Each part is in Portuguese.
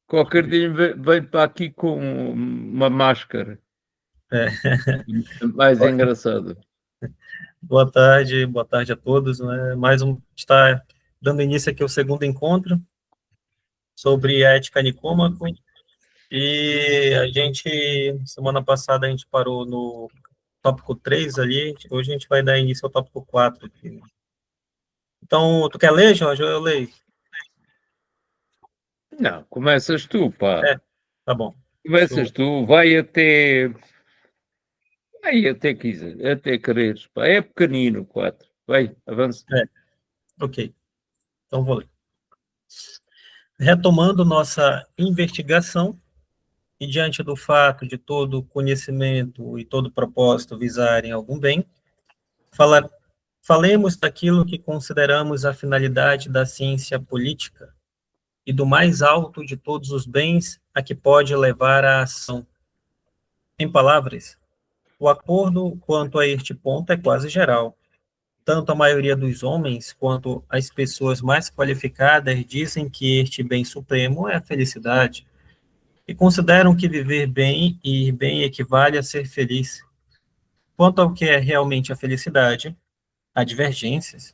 Qualquer dia vem para aqui com uma máscara. É. Mais engraçado. Boa tarde a todos, né? Está dando início aqui ao segundo encontro sobre a ética Nicômaco, e semana passada a gente parou no tópico 3 ali, hoje a gente vai dar início ao tópico 4 aqui. Então, tu quer ler, Jorge, ou eu leio? Não, começas tu, pá. Tá bom. Começas tu, vai até quiser, até quereres, pá. É pequenino, 4. Vai, avança. Ok, então vou ler. Retomando nossa investigação, e diante do fato de todo conhecimento e todo propósito visarem algum bem, falemos daquilo que consideramos a finalidade da ciência política e do mais alto de todos os bens a que pode levar a ação. Em palavras, o acordo quanto a este ponto é quase geral. Tanto a maioria dos homens quanto as pessoas mais qualificadas dizem que este bem supremo é a felicidade, e consideram que viver bem e ir bem equivale a ser feliz. Quanto ao que é realmente a felicidade, há divergências,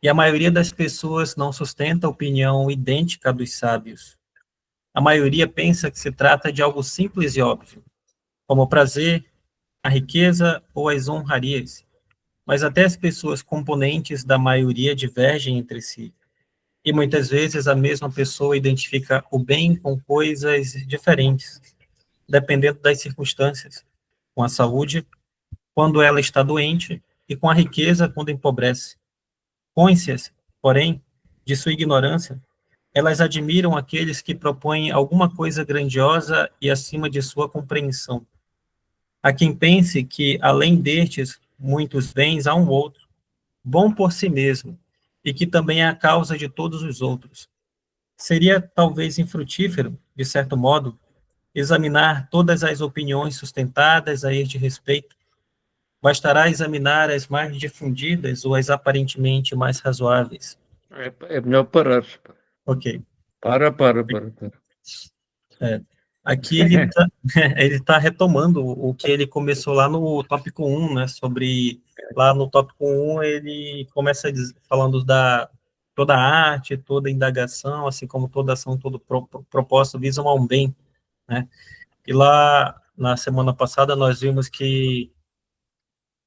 e a maioria das pessoas não sustenta a opinião idêntica à dos sábios. A maioria pensa que se trata de algo simples e óbvio, como o prazer, a riqueza ou as honrarias, mas até as pessoas componentes da maioria divergem entre si, e muitas vezes a mesma pessoa identifica o bem com coisas diferentes, dependendo das circunstâncias, com a saúde, quando ela está doente, e com a riqueza quando empobrece. Cônscias, porém, de sua ignorância, elas admiram aqueles que propõem alguma coisa grandiosa e acima de sua compreensão. Há quem pense que, além destes muitos bens, há um outro, bom por si mesmo, e que também é a causa de todos os outros. Seria talvez infrutífero, de certo modo, examinar todas as opiniões sustentadas a este respeito. Bastará examinar as mais difundidas ou as aparentemente mais razoáveis. É melhor parar, pá. Ok. Para. É. Aqui ele está ele tá retomando o que ele começou lá no tópico 1, né, lá no tópico 1 ele começa falando da toda arte, toda indagação, assim como toda ação, todo propósito visam a um bem, né, e lá na semana passada nós vimos que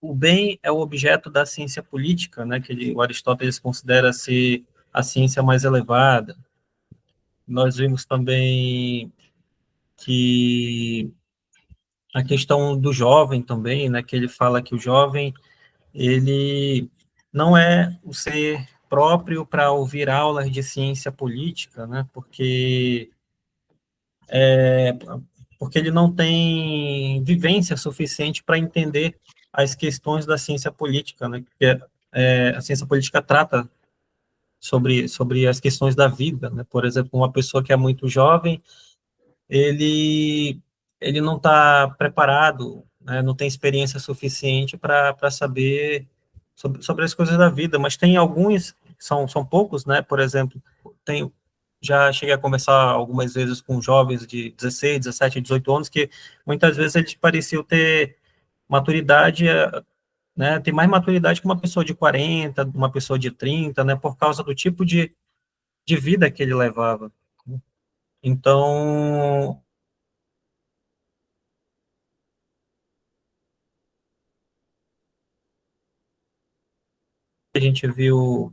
o bem é o objeto da ciência política, né, o Aristóteles considera ser a ciência mais elevada. Nós vimos também que a questão do jovem também, né, que ele fala que o jovem, ele não é o ser próprio para ouvir aulas de ciência política, né, porque ele não tem vivência suficiente para entender as questões da ciência política, né, porque a ciência política trata sobre as questões da vida, né, por exemplo, uma pessoa que é muito jovem, ele, ele não está preparado, né, não tem experiência suficiente para saber sobre as coisas da vida, mas tem alguns, são poucos, né, por exemplo, já cheguei a conversar algumas vezes com jovens de 16, 17, 18 anos, que muitas vezes eles pareciam ter maturidade, né, tem mais maturidade que uma pessoa de 40, uma pessoa de 30, né, por causa do tipo de vida que ele levava. Então, a gente viu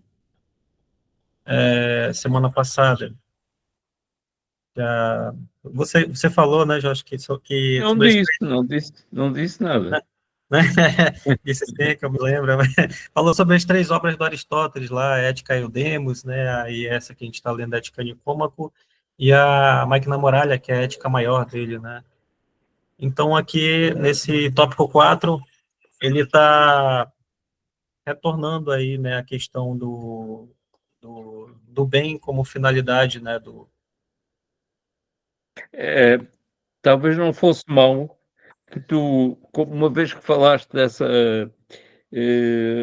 semana passada, já, você falou, né, Jorge, que Não sobre as disse, não disse nada. né, disse sim, que eu me lembro, falou sobre as três obras do Aristóteles lá, a Ética e o Demos, né, aí essa que a gente está lendo, a Ética Nicômaco, e a Magna Muralha, que é a ética maior dele, né. Então, aqui, nesse tópico 4 ele está retornando aí, né, a questão do bem como finalidade, né, É, talvez não fosse mau que tu, como uma vez que falaste dessa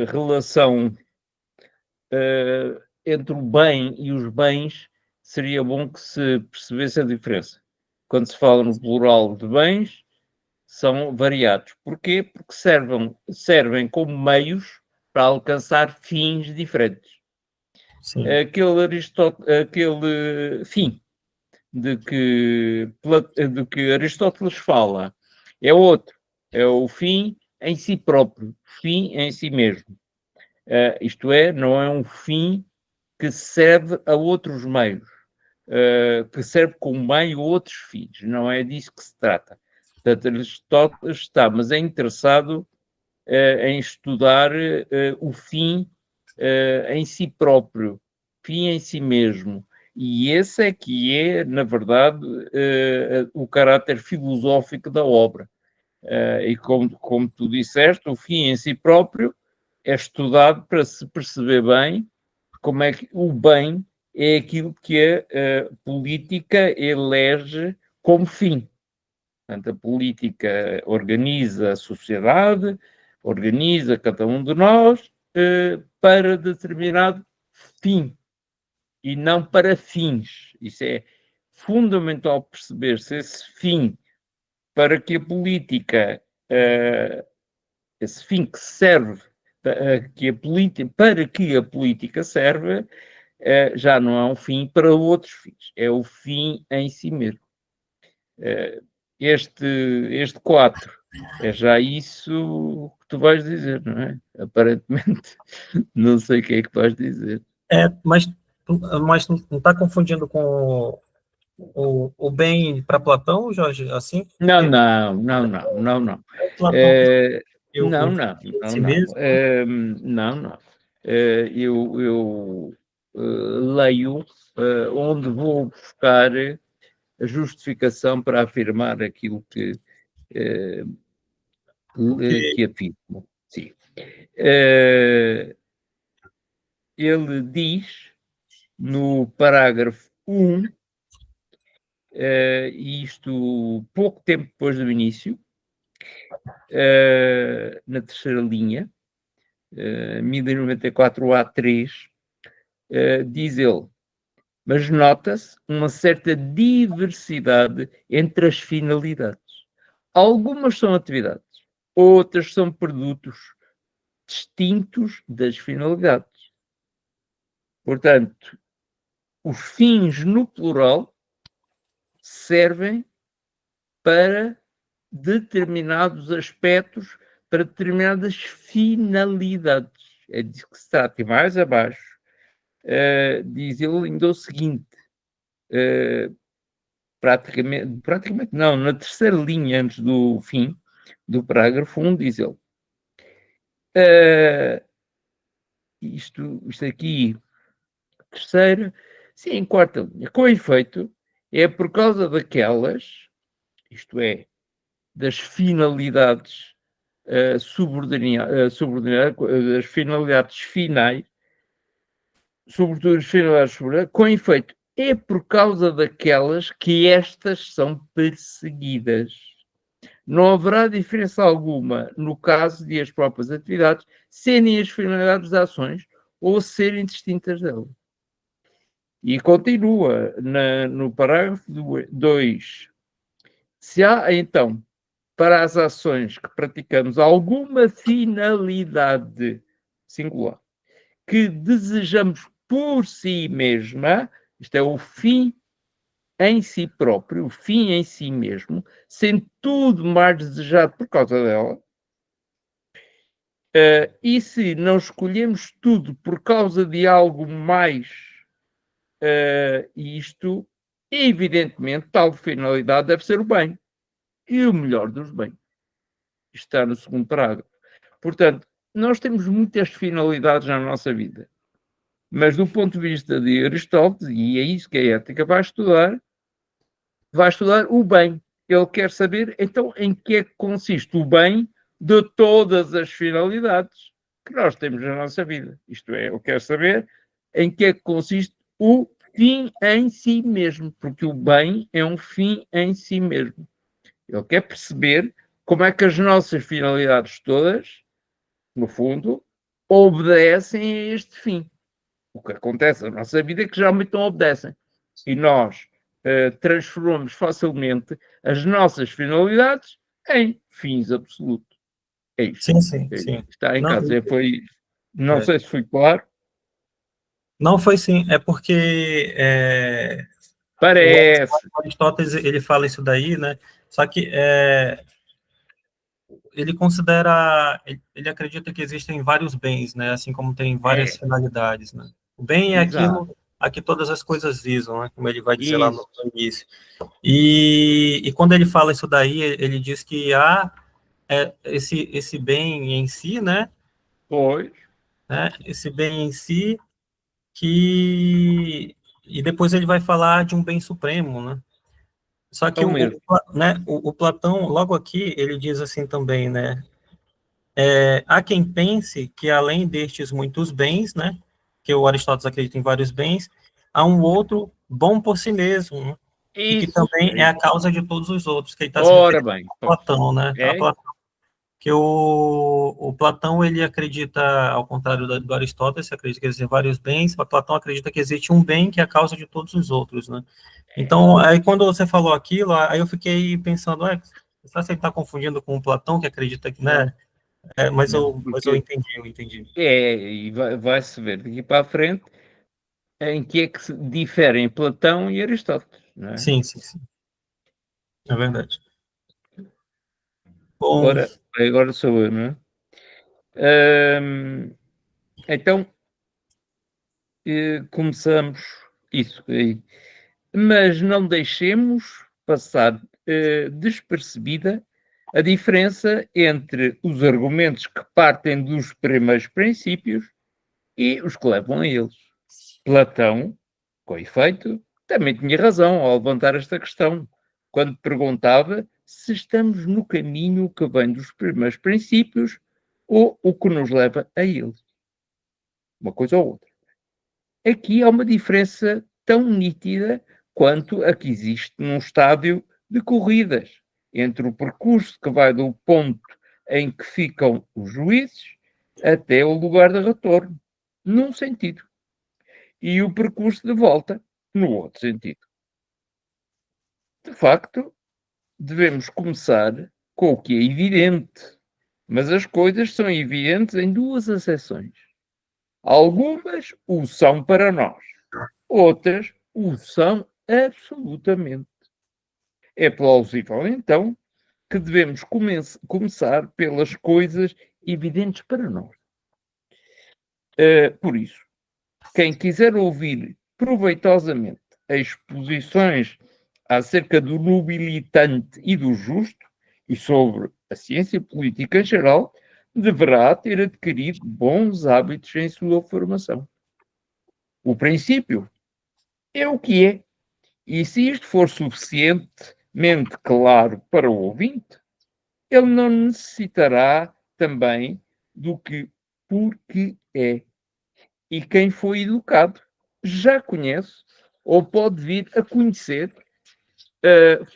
relação entre o bem e os bens, seria bom que se percebesse a diferença. Quando se fala no plural de bens, são variados. Porquê? Porque servem como meios para alcançar fins diferentes. Sim. Aquele fim de que Aristóteles fala é outro, é o fim em si próprio, fim em si mesmo. Isto é, não é um fim que serve a outros meios, que serve como meio a outros fins, não é disso que se trata. Portanto, Aristóteles está, mas é interessado em estudar o fim em si próprio, fim em si mesmo. E esse é que é, na verdade, o caráter filosófico da obra. E como tu disseste, o fim em si próprio é estudado para se perceber bem como é que o bem é aquilo que a política elege como fim. Portanto, a política organiza a sociedade, organiza cada um de nós para determinado fim e não para fins. Isso é fundamental perceber-se esse fim para que a política, esse fim que serve para que a política serve, já não é um fim para outros fins, é o fim em si mesmo. Este 4 é já isso que tu vais dizer, não é? Aparentemente, não sei o que é que vais dizer. Mas não está confundindo com o bem para Platão, Jorge, assim? Não, não, não, não, não, não. Platão Não, o não, em não, si não. mesmo. Não, não. Eu leio onde vou buscar a justificação para afirmar aquilo que afirmo. Sim. Ele diz no parágrafo 1, isto pouco tempo depois do início, na terceira linha, 1094A3, diz ele, mas nota-se uma certa diversidade entre as finalidades. Algumas são atividades, outras são produtos distintos das finalidades. Portanto, os fins no plural servem para determinados aspectos, para determinadas finalidades. É disso que se trata. E mais abaixo, diz ele ainda o seguinte, praticamente não, na terceira linha antes do fim do parágrafo 1, diz ele, isto aqui, terceira, sim, em quarta linha, com efeito, é por causa daquelas, isto é, das finalidades subordinadas, das finalidades finais, sobretudo as finalidades subordinadas, com efeito, é por causa daquelas que estas são perseguidas. Não haverá diferença alguma no caso de as próprias atividades serem as finalidades das ações ou serem distintas delas. E continua no parágrafo 2. Se há, então, para as ações que praticamos alguma finalidade singular que desejamos por si mesma, isto é o fim em si próprio, o fim em si mesmo, sendo tudo mais desejado por causa dela, e se não escolhemos tudo por causa de algo mais, isto, evidentemente, tal finalidade deve ser o bem, e o melhor dos bens. Isto está no segundo parágrafo. Portanto, nós temos muitas finalidades na nossa vida, mas do ponto de vista de Aristóteles, e é isso que a ética vai estudar o bem. Ele quer saber, então, em que é que consiste o bem de todas as finalidades que nós temos na nossa vida. Isto é, ele quer saber em que é que consiste o fim em si mesmo, porque o bem é um fim em si mesmo. Ele quer perceber como é que as nossas finalidades todas, no fundo, obedecem a este fim. O que acontece na nossa vida é que geralmente não obedecem. e nós transformamos facilmente as nossas finalidades em fins absolutos. É isto. Sim, sim, sim. Está em Não, casa. Não sei se foi claro. não foi sim, é porque o Parece. Aristóteles, ele fala isso daí, né? Só que ele considera, ele acredita que existem vários bens, né? Assim como tem várias É, finalidades, né? O bem é exato. aquilo a que todas as coisas visam, né? Como ele vai dizer lá Isso. no início. E quando ele fala isso daí, ele diz que há esse bem em si, Pois. Esse bem em si que... E depois ele vai falar de um bem supremo, né? Só É que o mesmo. o Platão, logo aqui, ele diz assim também, né? Há quem pense que além destes muitos bens, né? Que o Aristóteles acredita em vários bens, há um outro bom por si mesmo, né? E que Isso. também É é a isso. causa de todos os outros, que ele está se Ora referindo bem. a Platão, né? É? Que o Platão, ele acredita, ao contrário do Aristóteles, acredita que existem vários bens, mas Platão acredita que existe um bem que é a causa de todos os outros, né? Então, aí quando você falou aquilo, aí eu fiquei pensando, será que ele está confundindo com o Platão, que acredita que, Não. né? Mas Não. eu Porque entendi, eu entendi. e vai-se ver daqui para a frente em que é que se diferem Platão e Aristóteles, não é? Sim, sim, sim, é verdade. Bom, Agora sou eu, não é? Então, começamos isso aí. Mas não deixemos passar despercebida a diferença entre os argumentos que partem dos primeiros princípios e os que levam a eles. Platão, com efeito, também tinha razão ao levantar esta questão, quando perguntava se estamos no caminho que vem dos primeiros princípios ou o que nos leva a eles. Uma coisa ou outra. Aqui há uma diferença tão nítida quanto a que existe num estádio de corridas, entre o percurso que vai do ponto em que ficam os juízes até o lugar de retorno, num sentido, e o percurso de volta, no outro sentido. De facto, devemos começar com o que é evidente, mas as coisas são evidentes em duas acessões. Algumas o são para nós, outras o são absolutamente. É plausível, então, que devemos começar pelas coisas evidentes para nós. Por isso, quem quiser ouvir proveitosamente exposições acerca do nobilitante e do justo e sobre a ciência política em geral, deverá ter adquirido bons hábitos em sua formação. O princípio é o que é. E se isto for suficientemente claro para o ouvinte, ele não necessitará também do que porque é. E quem foi educado já conhece ou pode vir a conhecer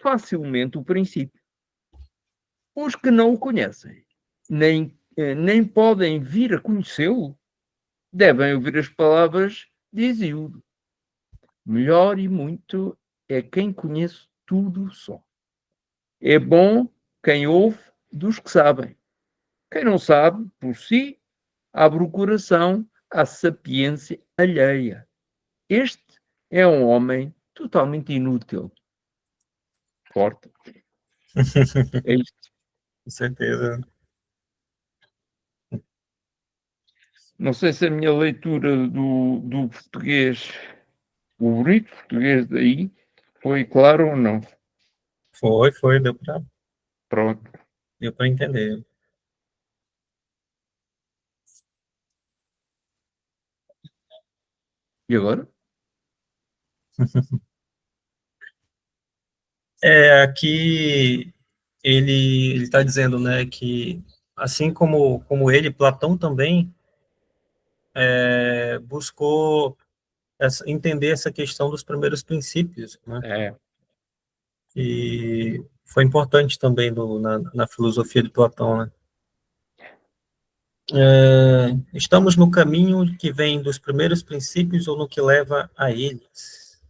facilmente o princípio. Os que não o conhecem, nem podem vir a conhecê-lo, devem ouvir as palavras de Hesíodo. Melhor e muito é quem conhece tudo só. É bom quem ouve dos que sabem. Quem não sabe, por si, abre o coração à sapiência alheia. Este é um homem totalmente inútil. Forte. É isto. com certeza. Não sei se a minha leitura do português, o bonito português daí, foi claro ou não. Foi, Pronto. deu para entender. E agora? Aqui ele está dizendo, né, que assim como ele, Platão também buscou entender essa questão dos primeiros princípios, né, É. e foi importante também na filosofia de Platão, né. Estamos no caminho que vem dos primeiros princípios ou no que leva a eles?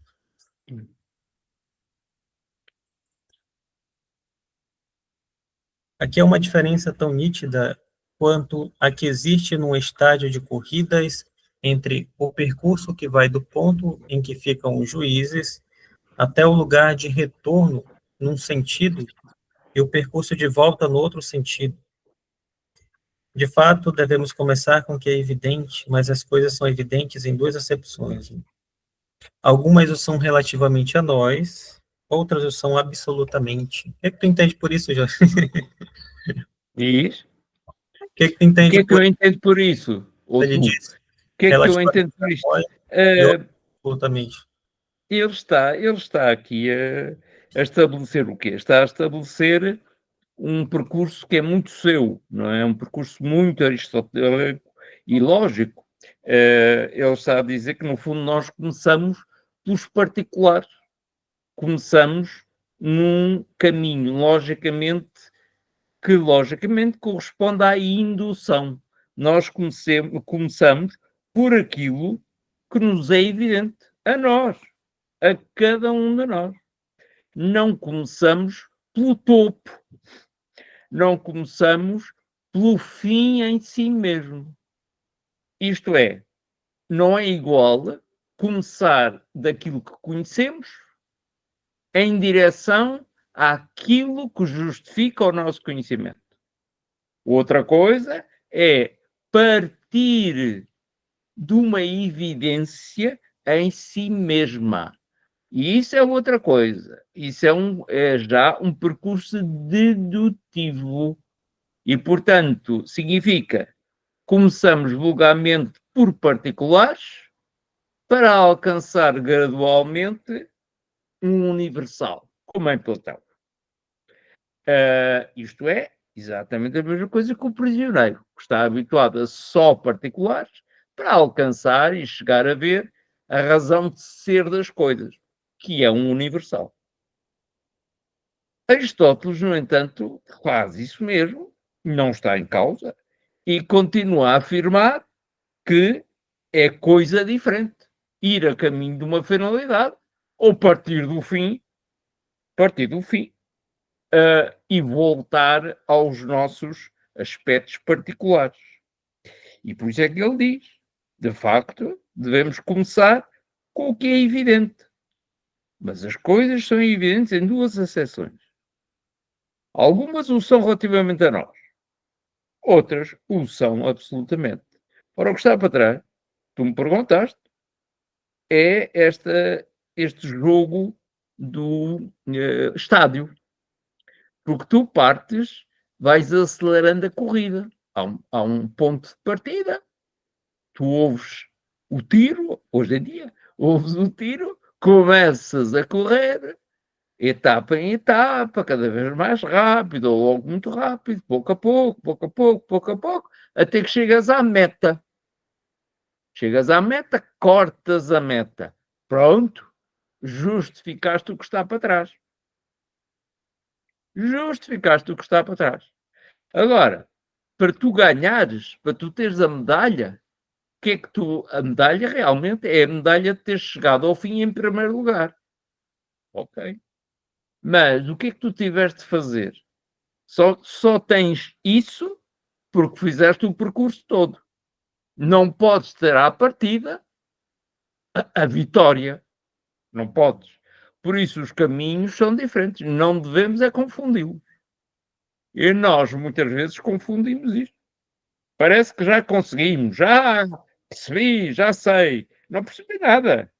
Aqui é uma diferença tão nítida quanto a que existe num estádio de corridas entre o percurso que vai do ponto em que ficam os juízes até o lugar de retorno num sentido e o percurso de volta no outro sentido. De fato, devemos começar com o que é evidente, mas as coisas são evidentes em duas acepções. Algumas o são relativamente a nós, outras o são absolutamente. O que é que tu entende por isso, Jorge? Diz? O que é que tu O que entende é que por eu isso? entendo por isso? Ou Ele tu? O diz que é que eu relativamente entendo por a isto? nós e Uh, absolutamente. ele está aqui a estabelecer o quê? Está a estabelecer um percurso que é muito seu, não é? Um percurso muito aristotélico e lógico. Ele está a dizer que, no fundo, nós começamos pelos particulares. Começamos num caminho, que logicamente corresponde à indução. Nós começamos por aquilo que nos é evidente, a nós, a cada um de nós. Não começamos pelo topo, não começamos pelo fim em si mesmo. Isto é, não é igual começar daquilo que conhecemos em direção àquilo que justifica o nosso conhecimento. Outra coisa é partir de uma evidência em si mesma. E isso é outra coisa. Isso é já um percurso dedutivo. E, portanto, significa começamos vulgarmente por particulares para alcançar gradualmente um universal, como em Platão. Isto é exatamente a mesma coisa que o prisioneiro, que está habituado a só particulares para alcançar e chegar a ver a razão de ser das coisas, que é um universal. Aristóteles, no entanto, faz isso mesmo, não está em causa, e continua a afirmar que é coisa diferente. Ir a caminho de uma finalidade ou partir do fim, e voltar aos nossos aspectos particulares. E por isso é que ele diz, de facto, devemos começar com o que é evidente. Mas as coisas são evidentes em duas acessões. Algumas o são relativamente a nós, outras o são absolutamente. Ora, o que está para trás, tu me perguntaste, é este jogo do estádio. Porque tu partes, vais acelerando a corrida. Há um ponto de partida, tu ouves o tiro, hoje em dia, ouves o tiro, começas a correr, etapa em etapa, cada vez mais rápido, ou logo muito rápido, pouco a pouco, pouco a pouco, pouco a pouco, até que chegas à meta. Chegas à meta, cortas a meta. Pronto, justificaste o que está para trás. Justificaste o que está para trás. Agora, para tu ganhares, para tu teres a medalha, que é que a medalha realmente é a medalha de ter chegado ao fim em primeiro lugar. Ok. Mas o que é que tu tiveste de fazer? Só tens isso porque fizeste o percurso todo. Não podes ter à partida a vitória. Não podes. Por isso os caminhos são diferentes. Não devemos é confundi-los. E nós muitas vezes confundimos isto. Parece que já conseguimos, já percebi, já sei. Não percebi nada.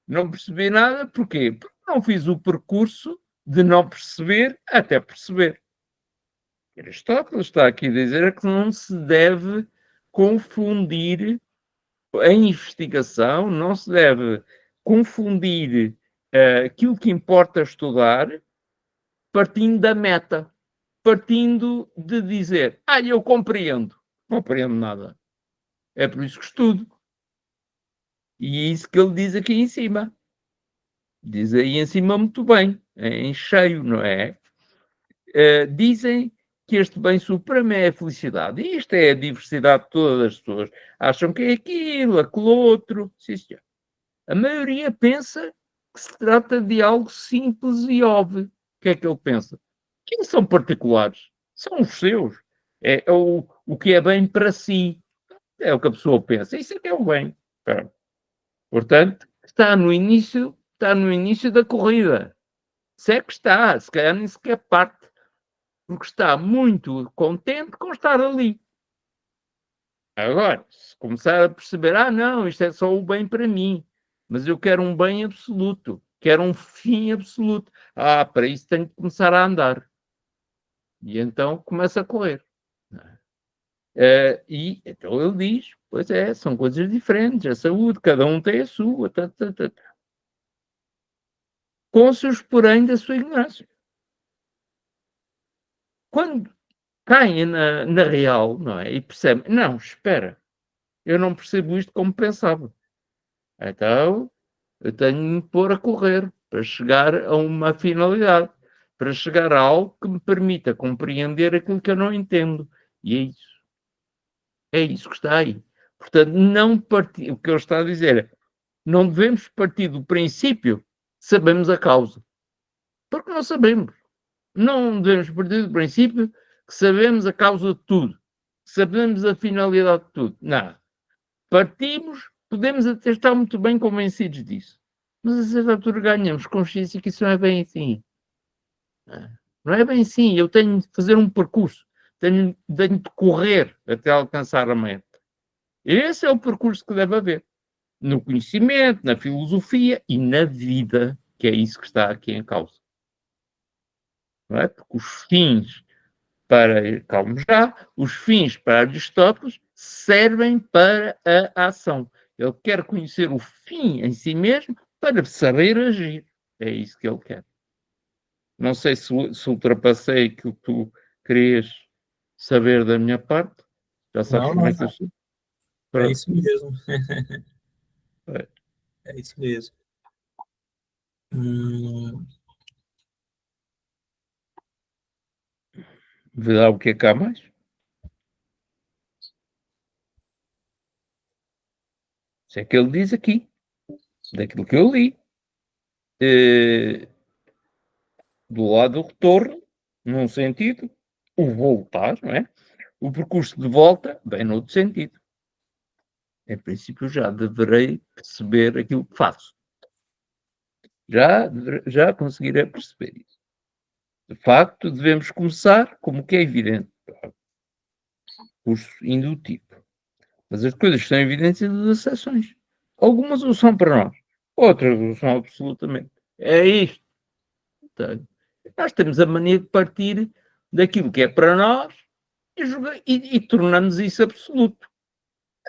Não percebi nada, porquê? Porque não fiz o percurso de não perceber até perceber. Aristóteles está aqui a dizer que não se deve confundir a investigação, não se deve confundir aquilo que importa estudar partindo da meta, partindo de dizer, eu compreendo. Não compreendo nada. É por isso que estudo. E é isso que ele diz aqui em cima. Diz aí em cima muito bem, em cheio, não é? Dizem que este bem supremo é a felicidade. E isto é a diversidade de todas as pessoas. Acham que é aquilo, aquele outro. Sim, senhor. A maioria pensa que se trata de algo simples e óbvio. O que é que ele pensa? Quem são particulares? São os seus. É o que é bem para si. É o que a pessoa pensa. Isso é que é o bem. Portanto, está no início da corrida. Se é que está, se calhar nem sequer parte, porque está muito contente com estar ali. Agora, se começar a perceber, não, isto é só o bem para mim, mas eu quero um bem absoluto, quero um fim absoluto. Para isso tenho que começar a andar. E então começa a correr. E então ele diz, pois é, são coisas diferentes, a saúde, cada um tem a sua, cônscios, porém, da sua ignorância. Quando caem na real, não é? E percebem, não, espera, eu não percebo isto como pensava. Então, eu tenho de me pôr a correr para chegar a uma finalidade, para chegar a algo que me permita compreender aquilo que eu não entendo. E é isso. É isso que está aí. Portanto, o que ele está a dizer é, não devemos partir do princípio que sabemos a causa. Porque não sabemos. Não devemos partir do princípio que sabemos a causa de tudo. Que sabemos a finalidade de tudo. Não. Partimos, podemos até estar muito bem convencidos disso. Mas a certa altura ganhamos consciência que isso não é bem assim. Não é bem assim. Eu tenho de fazer um percurso. Tenho de correr até alcançar a meta. Esse é o percurso que deve haver. No conhecimento, na filosofia e na vida, que é isso que está aqui em causa. Não é? Porque os fins calmo já, os fins para Aristóteles servem para a ação. Ele quer conhecer o fim em si mesmo para saber agir. É isso que ele quer. Não sei se ultrapassei aquilo que tu querias saber da minha parte. Já sabes Não, como não, é que eu sou? é Pronto. isso mesmo. É. É isso mesmo. Hum, Vê lá o que é que há mais. Isso é que ele diz aqui, daquilo que eu li. Do lado do retorno, num sentido, o voltar, não é? O percurso de volta, bem noutro sentido. Em princípio, já deverei perceber aquilo que faço. Já conseguirei perceber isso. De facto, devemos começar, como que é evidente, curso indutivo. Mas as coisas são evidentes em todas as exceções. Algumas o são para nós, outras o são absolutamente. É isto. Portanto, nós temos a mania de partir daquilo que é para nós e tornamos isso absoluto.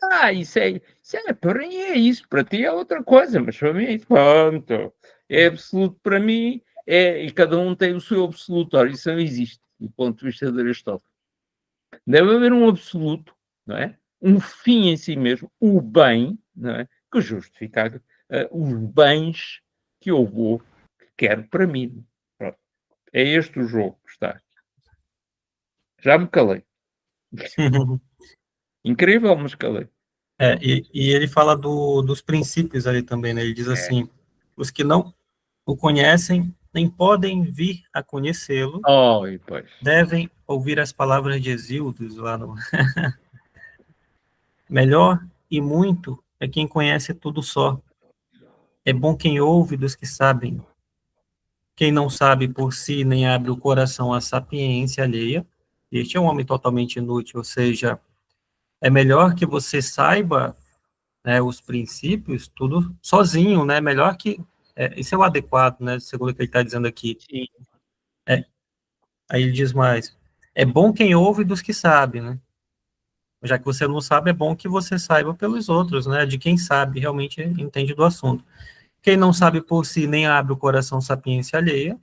Para mim é isso, para ti é outra coisa, mas para mim é isso. Pronto, é absoluto para mim, e cada um tem o seu absoluto. Ora, isso não existe, do ponto de vista de Aristóteles. Deve haver um absoluto, não é? Um fim em si mesmo, o bem, não é? Que justifica os bens que eu que quero para mim. Pronto. É este o jogo que está. Já me calei. Incrível, mas calei. e ele fala dos princípios ali também, né? Ele diz assim, os que não o conhecem nem podem vir a conhecê-lo, Pois. devem ouvir as palavras de Hesíodo lá no... Melhor e muito é quem conhece tudo só. É bom quem ouve dos que sabem. Quem não sabe por si nem abre o coração à sapiência alheia, este é um homem totalmente inútil, ou seja, é melhor que você saiba, né, os princípios, tudo sozinho, né, melhor que, isso é o adequado, né, segundo o que ele está dizendo aqui. Sim. Aí ele diz mais, é bom quem ouve dos que sabe, né, já que você não sabe, é bom que você saiba pelos outros, né, de quem sabe, realmente entende do assunto. Quem não sabe por si nem abre o coração à sapiência alheia,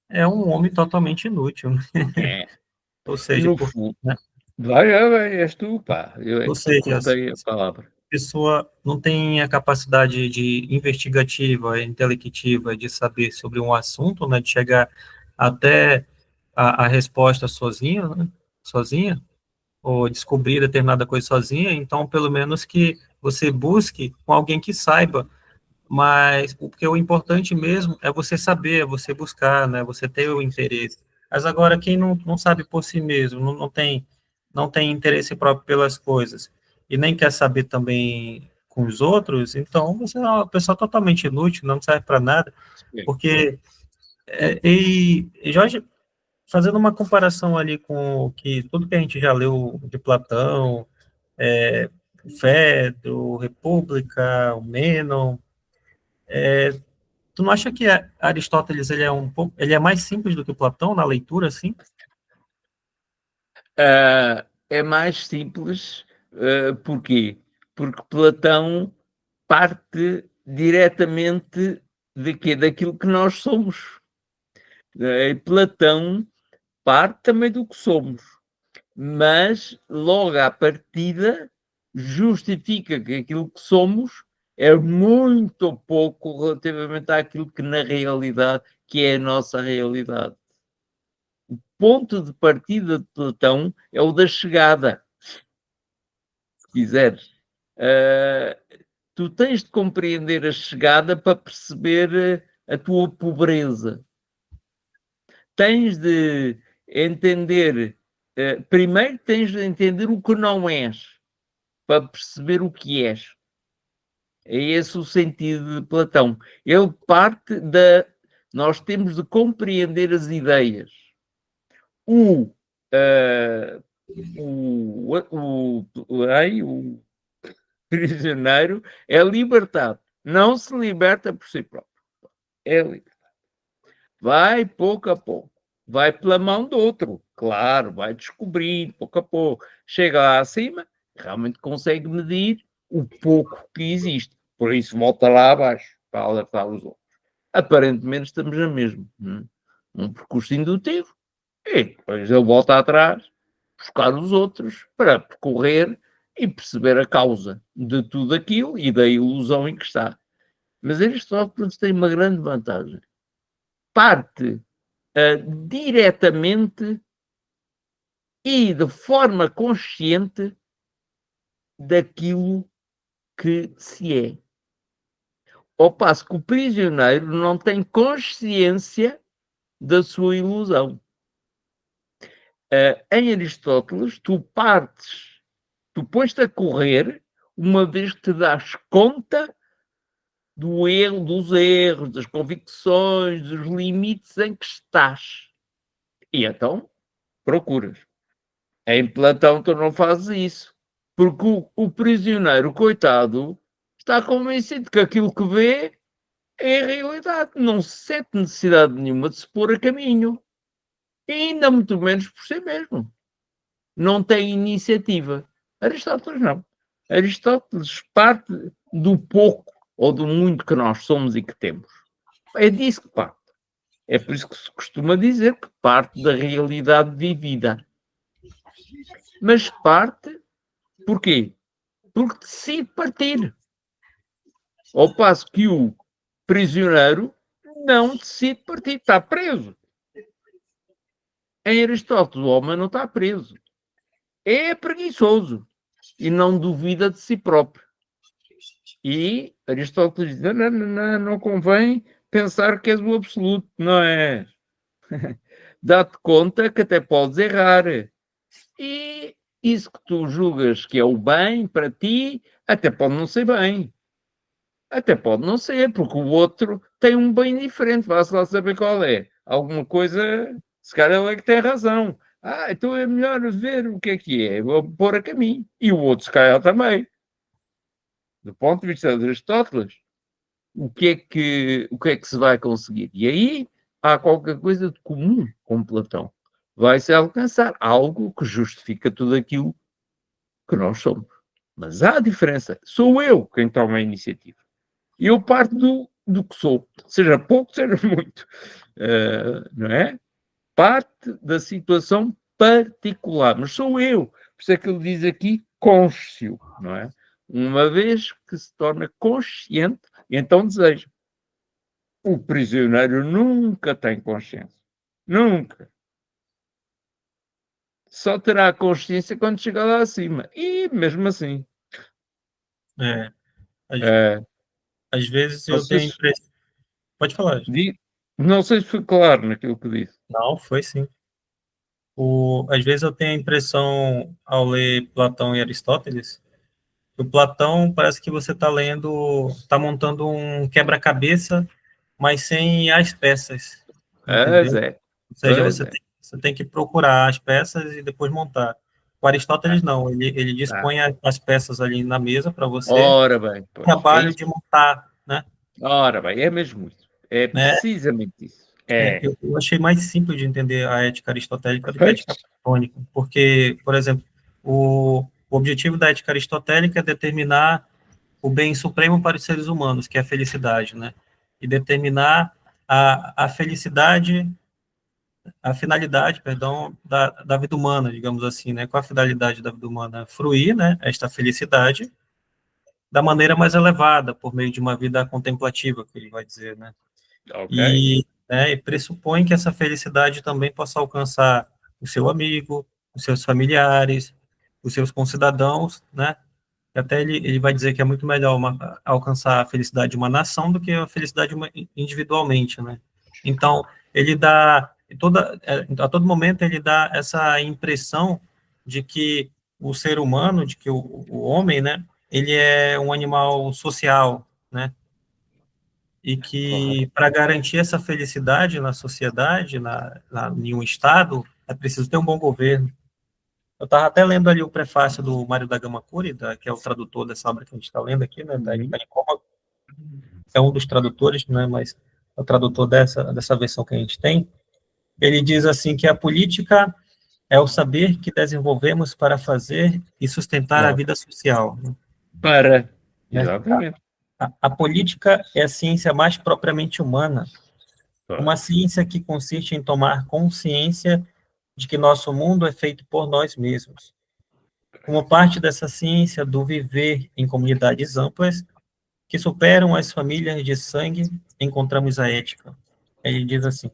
é um homem totalmente inútil, né? É. Ou seja, No fundo. né? Vai, és tu, pá. Eu é Ou que te seja, cortei a palavra. pessoa não tem a capacidade de investigativa, intelectiva, de saber sobre um assunto, né, de chegar até a resposta sozinha, né, sozinha, ou descobrir determinada coisa sozinha, então, pelo menos que você busque com alguém que saiba mas porque o importante mesmo é você saber, é você buscar, né? Você ter o interesse. Mas agora, quem não sabe por si mesmo, não tem interesse próprio pelas coisas, e nem quer saber também com os outros, então você é uma pessoa totalmente inútil, não serve para nada, Sim. porque, e Jorge, fazendo uma comparação ali com tudo que a gente já leu de Platão, é, Fedro, República, o Mênon, tu não acha que Aristóteles ele é mais simples do que Platão na leitura, assim? É mais simples, porquê? Porque Platão parte diretamente de quê? Daquilo que nós somos. Platão parte também do que somos, mas logo à partida justifica que aquilo que somos é muito pouco relativamente àquilo que na realidade que é a nossa realidade. O ponto de partida de Platão é o da chegada, se quiseres. Tu tens de compreender a chegada para perceber a tua pobreza. Tens de entender, primeiro tens de entender o que não és, para perceber o que és. É esse o sentido de Platão. Ele parte da. Nós temos de compreender as ideias. O, uh, o prisioneiro é libertado. Não se liberta por si próprio. É libertado. Vai pouco a pouco. Vai pela mão do outro. Claro, vai descobrir pouco a pouco. Chega lá acima, realmente consegue medir o pouco que existe. Por isso volta lá abaixo para alertar os outros. Aparentemente estamos na mesma. Um percurso indutivo. E depois ele volta atrás, buscar os outros para percorrer e perceber a causa de tudo aquilo e da ilusão em que está. Mas Aristóteles tem uma grande vantagem. Parte diretamente e de forma consciente daquilo que se é. Ao passo que o prisioneiro não tem consciência da sua ilusão. Em Aristóteles, tu pões-te a correr uma vez que te das conta dos erros, das convicções, dos limites em que estás. E então procuras. Em Platão tu não fazes isso. Porque o prisioneiro, coitado, está convencido que aquilo que vê é a realidade. Não sente necessidade nenhuma de se pôr a caminho. E ainda muito menos por si mesmo. Não tem iniciativa. Aristóteles não. Aristóteles parte do pouco ou do muito que nós somos e que temos. É disso que parte. É por isso que se costuma dizer que parte da realidade vivida. Mas parte, porquê? Porque decide partir. Ao passo que o prisioneiro não decide partir, está preso. Em Aristóteles, o homem não está preso. É preguiçoso e não duvida de si próprio. E Aristóteles diz: não convém pensar que és o absoluto, não é? Dá-te conta que até podes errar. E isso que tu julgas que é o bem para ti, até pode não ser bem. Até pode não ser, porque o outro tem um bem diferente. Vá-se lá saber qual é. Alguma coisa, se calhar ele é que tem razão. Então é melhor ver o que é. Vou pôr a caminho. E o outro, se calhar, também. Do ponto de vista de Aristóteles, o que é que se vai conseguir? E aí há qualquer coisa de comum com Platão. Vai-se alcançar algo que justifica tudo aquilo que nós somos. Mas há diferença. Sou eu quem toma a iniciativa. E eu parto do que sou. Seja pouco, seja muito. Não é? Parte da situação particular. Mas sou eu. Por isso é que ele diz aqui conscio, não é? Uma vez que se torna consciente, então deseja. O prisioneiro nunca tem consciência. Nunca. Só terá consciência quando chegar lá acima. E mesmo assim. É, É, Às vezes eu tenho a Vocês, impressão... Pode falar. não sei se foi claro naquilo que disse. Não, foi sim. Às vezes eu tenho a impressão, ao ler Platão e Aristóteles, que o Platão parece que você está lendo, está montando um quebra-cabeça, mas sem as peças, Pois entendeu? é, Ou seja, pois é. você tem que procurar as peças e depois montar. O Aristóteles Ah, não, ele ah. dispõe as peças ali na mesa para você, Ora bem, o pois, é trabalho isso. de montar, né? Ora bem, é mesmo isso. É né? precisamente isso. É, Eu achei mais simples de entender a ética aristotélica do que a pois, ética platônica, porque, por exemplo, o objetivo da ética aristotélica é determinar o bem supremo para os seres humanos, que é a felicidade, né? E determinar a felicidade, a finalidade, perdão, da vida humana, digamos assim, né? Qual a finalidade da vida humana? Fruir, né? Esta felicidade da maneira mais elevada, por meio de uma vida contemplativa, que ele vai dizer, né? ok. E pressupõe que essa felicidade também possa alcançar o seu amigo, os seus familiares, os seus concidadãos, né? E até ele vai dizer que é muito melhor alcançar a felicidade de uma nação do que a felicidade individualmente, né? Então, ele dá, a todo momento, ele dá essa impressão de que o ser humano, de que o homem, né, ele é um animal social, né? E Claro. que para garantir essa felicidade na sociedade, em um Estado, é preciso ter um bom governo. Eu estava até lendo ali o prefácio do Mário da Gama Curi, que é o tradutor dessa obra que a gente está lendo aqui, né, da Uhum. Ética Nicômaco, é um dos tradutores, né, mas é o tradutor dessa versão que a gente tem. Ele diz assim que a política é o saber que desenvolvemos para fazer e sustentar a Claro. vida social, Para, né? exatamente. A política é a ciência mais propriamente humana, uma Pois. ciência que consiste em tomar consciência de que nosso mundo é feito por nós mesmos. Como parte dessa ciência do viver em comunidades amplas que superam as famílias de sangue, encontramos a ética. Ele diz assim: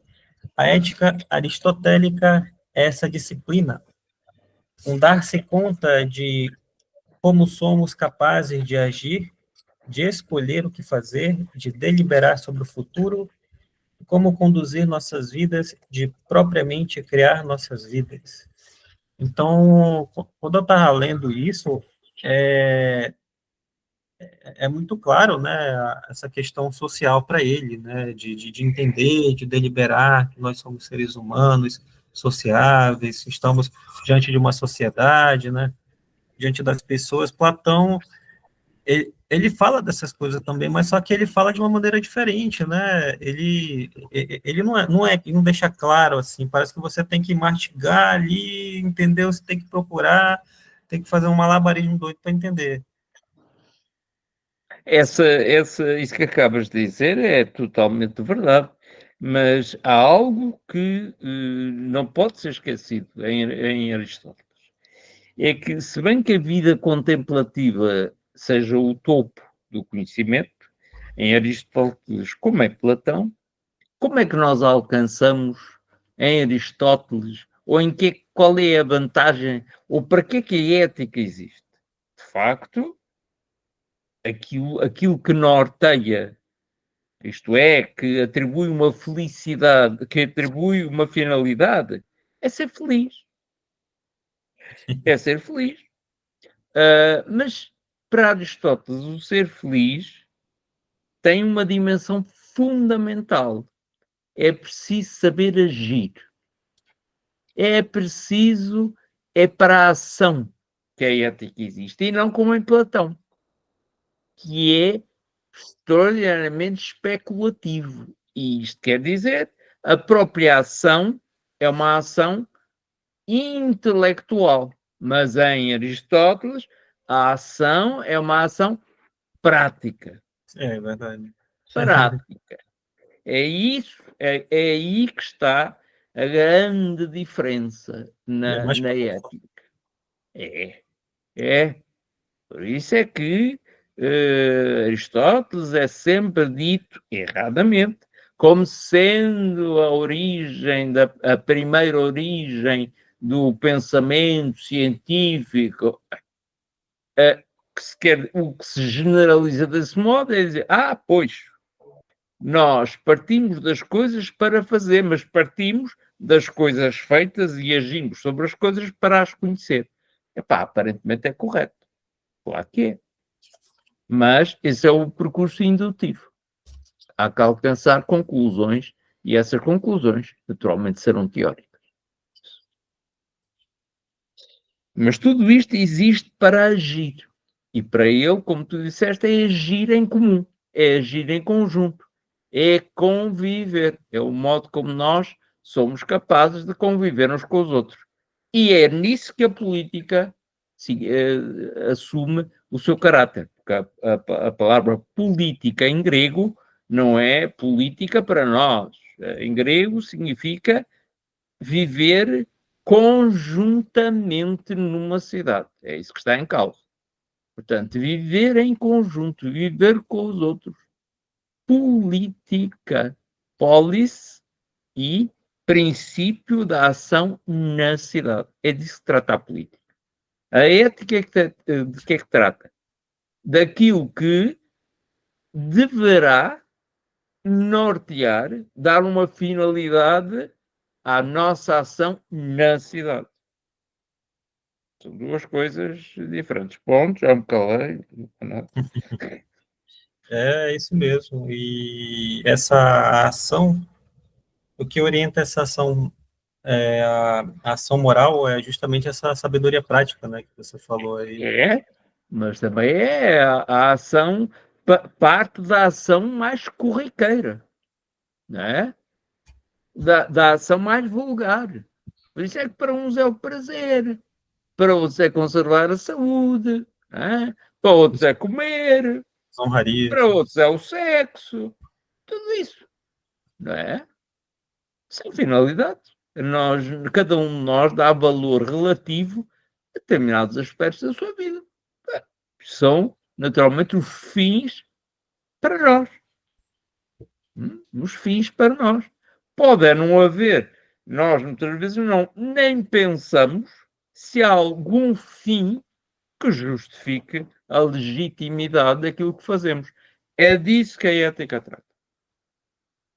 a ética aristotélica é essa disciplina, um dar-se conta de como somos capazes de agir, de escolher o que fazer, de deliberar sobre o futuro, como conduzir nossas vidas, de propriamente criar nossas vidas. Então, quando eu estava lendo isso, é, é muito claro, né, essa questão social para ele, né, de entender, de deliberar que nós somos seres humanos, sociáveis, estamos diante de uma sociedade, né, diante das pessoas. Platão, ele fala dessas coisas também, mas só que ele fala de uma maneira diferente, né? Ele ele não deixa claro assim. Parece que você tem que mastigar ali, entendeu? Você tem que procurar, tem que fazer um malabarismo doido para entender. Isso que acabas de dizer é totalmente verdade, mas há algo que não pode ser esquecido em Aristóteles. É que, se bem que a vida contemplativa seja o topo do conhecimento, em Aristóteles, como é Platão, como é que nós alcançamos em Aristóteles, ou qual é a vantagem, ou para que a ética existe? De facto, aquilo que norteia, isto é, que atribui uma felicidade, que atribui uma finalidade, é ser feliz. É ser feliz. Mas para Aristóteles, o ser feliz tem uma dimensão fundamental. É preciso saber agir. É preciso, é para a ação que a ética existe, e não como em Platão, que é extraordinariamente especulativo. E isto quer dizer, a própria ação é uma ação intelectual, mas em Aristóteles, a ação é uma ação prática. É verdade. Prática. É isso, é aí que está a grande diferença É mais na ética. É, é. Por isso é que Aristóteles é sempre dito, erradamente, como sendo a primeira origem do pensamento científico. o que se generaliza desse modo é dizer, pois, nós partimos das coisas para fazer, mas partimos das coisas feitas e agimos sobre as coisas para as conhecer. Aparentemente é correto. Claro que é. Mas esse é o percurso indutivo. Há que alcançar conclusões e essas conclusões, naturalmente, serão teóricas. Mas tudo isto existe para agir. E para ele, como tu disseste, é agir em comum, é agir em conjunto, é conviver. É o modo como nós somos capazes de conviver uns com os outros. E é nisso que a política assume o seu caráter. Porque a palavra política em grego não é política para nós. Em grego significa viver conjuntamente numa cidade. É isso que está em causa. Portanto, viver em conjunto, viver com os outros. Política. Polis e princípio da ação na cidade. É disso que trata a política. A ética de que é que trata? Daquilo que deverá nortear, dar uma finalidade à nossa ação na cidade. São duas coisas diferentes. Ponto, já me calei. É isso mesmo. E essa ação, o que orienta essa ação, a ação moral é justamente essa sabedoria prática, né, que você falou aí. Mas também é a ação, parte da ação mais corriqueira, não é? Da ação mais vulgar. Por isso é que para uns é o prazer, para outros é conservar a saúde, não é? Para outros é comer, para Honrarias. outros é o sexo, tudo isso, não é? Sem finalidade. Cada um de nós dá valor relativo a determinados aspectos da sua vida. São, naturalmente, os fins para nós. Os fins para nós. Pode não haver. Nós, muitas vezes, nem pensamos se há algum fim que justifique a legitimidade daquilo que fazemos. É disso que a ética trata.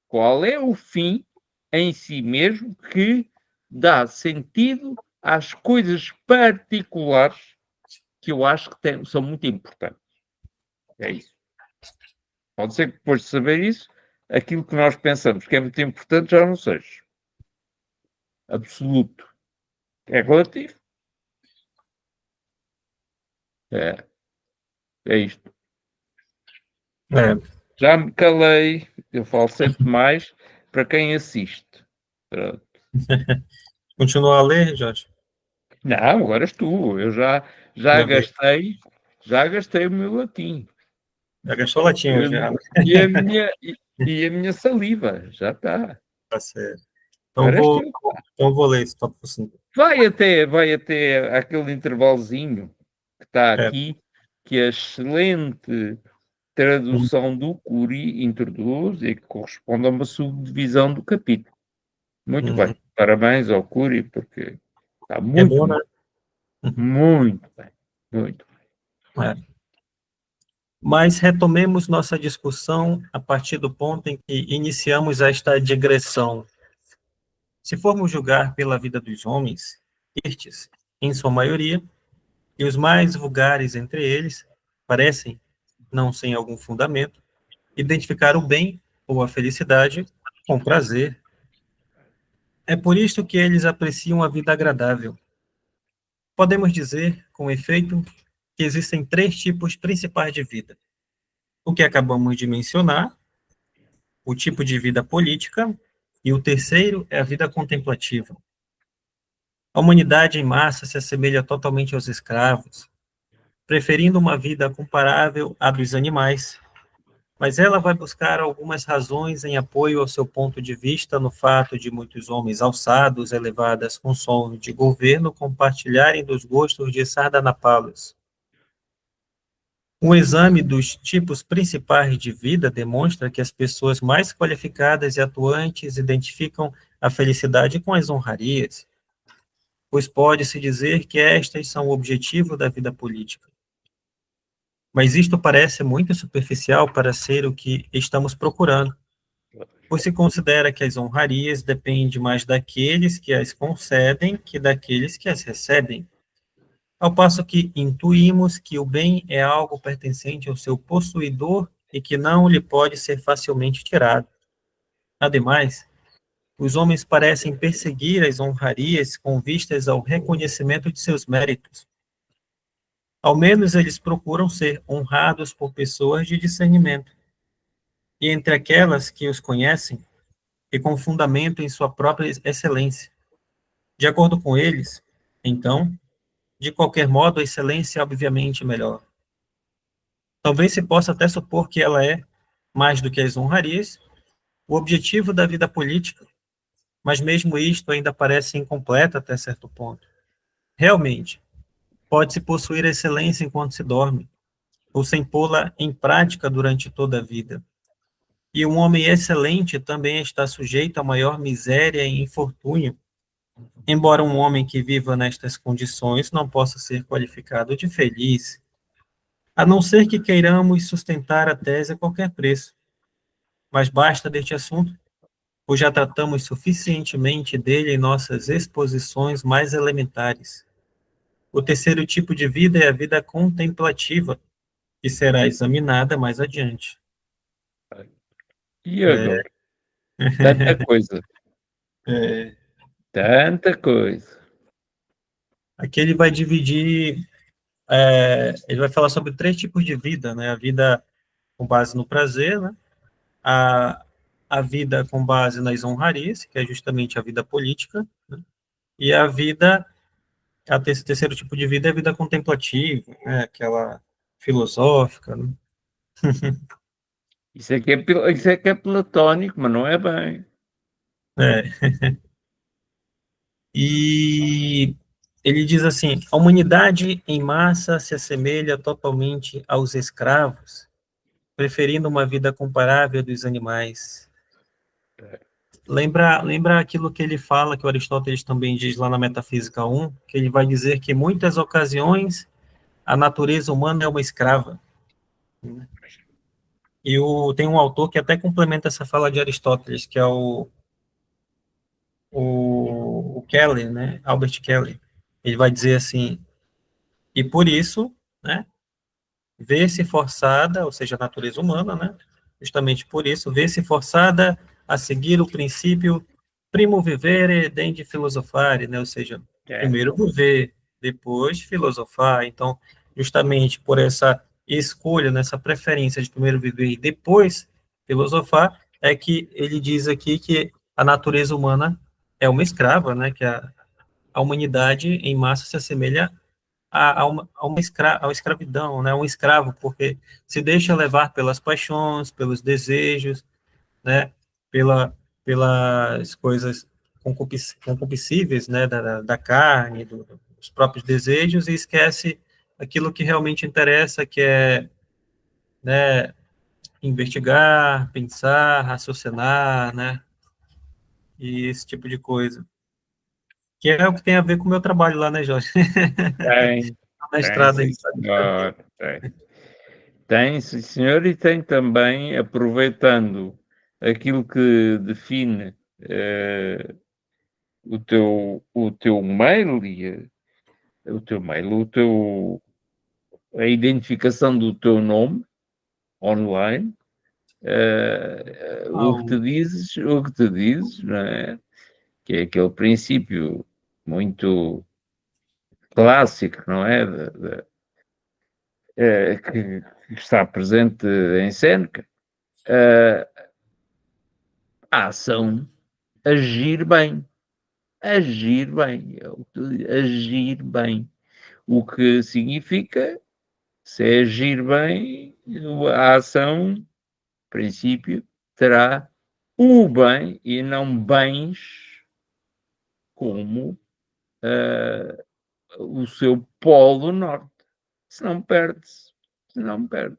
Qual é o fim em si mesmo que dá sentido às coisas particulares que eu acho que são muito importantes. É isso. Pode ser que depois de saber isso, aquilo que nós pensamos que é muito importante já não seja. Absoluto. É relativo. É isto. Já me calei. Eu falo sempre mais para quem assiste. Pronto. Continua a ler, Jorge? Não, agora és tu. Eu já gastei o meu latim. Já gastou latinha, já. E a minha saliva, já está. Tá certo. Agora és tu. Então vou ler esse tópico 5. Vai até aquele intervalozinho que está aqui, que a excelente tradução do Cury introduz e que corresponde a uma subdivisão do capítulo. Muito bem. Parabéns ao Cury, porque está muito bom, bem. Né? Muito bem. Muito bem. Mas retomemos nossa discussão a partir do ponto em que iniciamos esta digressão. Se formos julgar pela vida dos homens, estes, em sua maioria, e os mais vulgares entre eles, parecem, não sem algum fundamento, identificar o bem ou a felicidade com prazer. É por isto que eles apreciam a vida agradável. Podemos dizer, com efeito, que existem três tipos principais de vida. O que acabamos de mencionar, o tipo de vida política, e o terceiro é a vida contemplativa. A humanidade em massa se assemelha totalmente aos escravos, preferindo uma vida comparável à dos animais, mas ela vai buscar algumas razões em apoio ao seu ponto de vista no fato de muitos homens alçados, elevadas com som de governo, compartilharem dos gostos de Sardanapalus. Um exame dos tipos principais de vida demonstra que as pessoas mais qualificadas e atuantes identificam a felicidade com as honrarias, pois pode-se dizer que estas são o objetivo da vida política. Mas isto parece muito superficial para ser o que estamos procurando, pois se considera que as honrarias dependem mais daqueles que as concedem que daqueles que as recebem, ao passo que intuímos que o bem é algo pertencente ao seu possuidor e que não lhe pode ser facilmente tirado. Ademais, os homens parecem perseguir as honrarias com vistas ao reconhecimento de seus méritos. Ao menos eles procuram ser honrados por pessoas de discernimento. E entre aquelas que os conhecem, e com fundamento em sua própria excelência. De acordo com eles, então, de qualquer modo, a excelência é obviamente melhor. Talvez se possa até supor que ela é, mais do que as honrarias, o objetivo da vida política, mas mesmo isto ainda parece incompleto até certo ponto. Realmente, pode-se possuir a excelência enquanto se dorme, ou sem pô-la em prática durante toda a vida. E um homem excelente também está sujeito a maior miséria e infortúnio, embora um homem que viva nestas condições não possa ser qualificado de feliz, a não ser que queiramos sustentar a tese a qualquer preço. Mas basta deste assunto, pois já tratamos suficientemente dele em nossas exposições mais elementares. O terceiro tipo de vida é a vida contemplativa, que será examinada mais adiante. E agora? Tanta coisa. É, Tanta coisa. aqui ele vai dividir, ele vai falar sobre três tipos de vida, né? A vida com base no prazer, né? A, a vida com base nas honrarias, que é justamente a vida política, né? E a vida, terceiro tipo de vida é a vida contemplativa, né? Aquela filosófica, né? Isso é que é platónico, mas não é bem. É. E ele diz assim: a humanidade em massa se assemelha totalmente aos escravos, preferindo uma vida comparável dos animais. Lembra aquilo que ele fala, que o Aristóteles também diz lá na Metafísica 1, que ele vai dizer que em muitas ocasiões a natureza humana é uma escrava. E tem um autor que até complementa essa fala de Aristóteles, que é o Keller, né? Albert Keller. Ele vai dizer assim: e por isso, né, vê-se forçada, ou seja, a natureza humana, né, justamente por isso, vê-se forçada a seguir o princípio primo vivere dende filosofare, né, ou seja, É, primeiro viver, depois filosofar. Então, justamente por essa escolha, nessa preferência de primeiro viver e depois filosofar, é que ele diz aqui que a natureza humana é uma escrava, né, que a humanidade em massa se assemelha a uma escravidão, né, um escravo, porque se deixa levar pelas paixões, pelos desejos, né, pelas coisas concupiscíveis, né, da carne, dos próprios desejos, e esquece aquilo que realmente interessa, que é, né, investigar, pensar, raciocinar, né, e esse tipo de coisa. Que é o que tem a ver com o meu trabalho lá, né, Jorge? tem, Na tem, estrada sim, aí, sabe? senhor. Tem. Tem, sim, senhor, e tem também, aproveitando aquilo que define o teu mail o teu mail, a identificação do teu nome online, Ah, o que te dizes, não é? Que é aquele princípio muito clássico, não é? Que está presente em Sêneca, eh, a ação, agir bem. Agir bem, agir bem. O que significa, se é agir bem, a ação, em princípio, terá o bem e não bens como o seu polo norte. Se não perde-se, se não perde.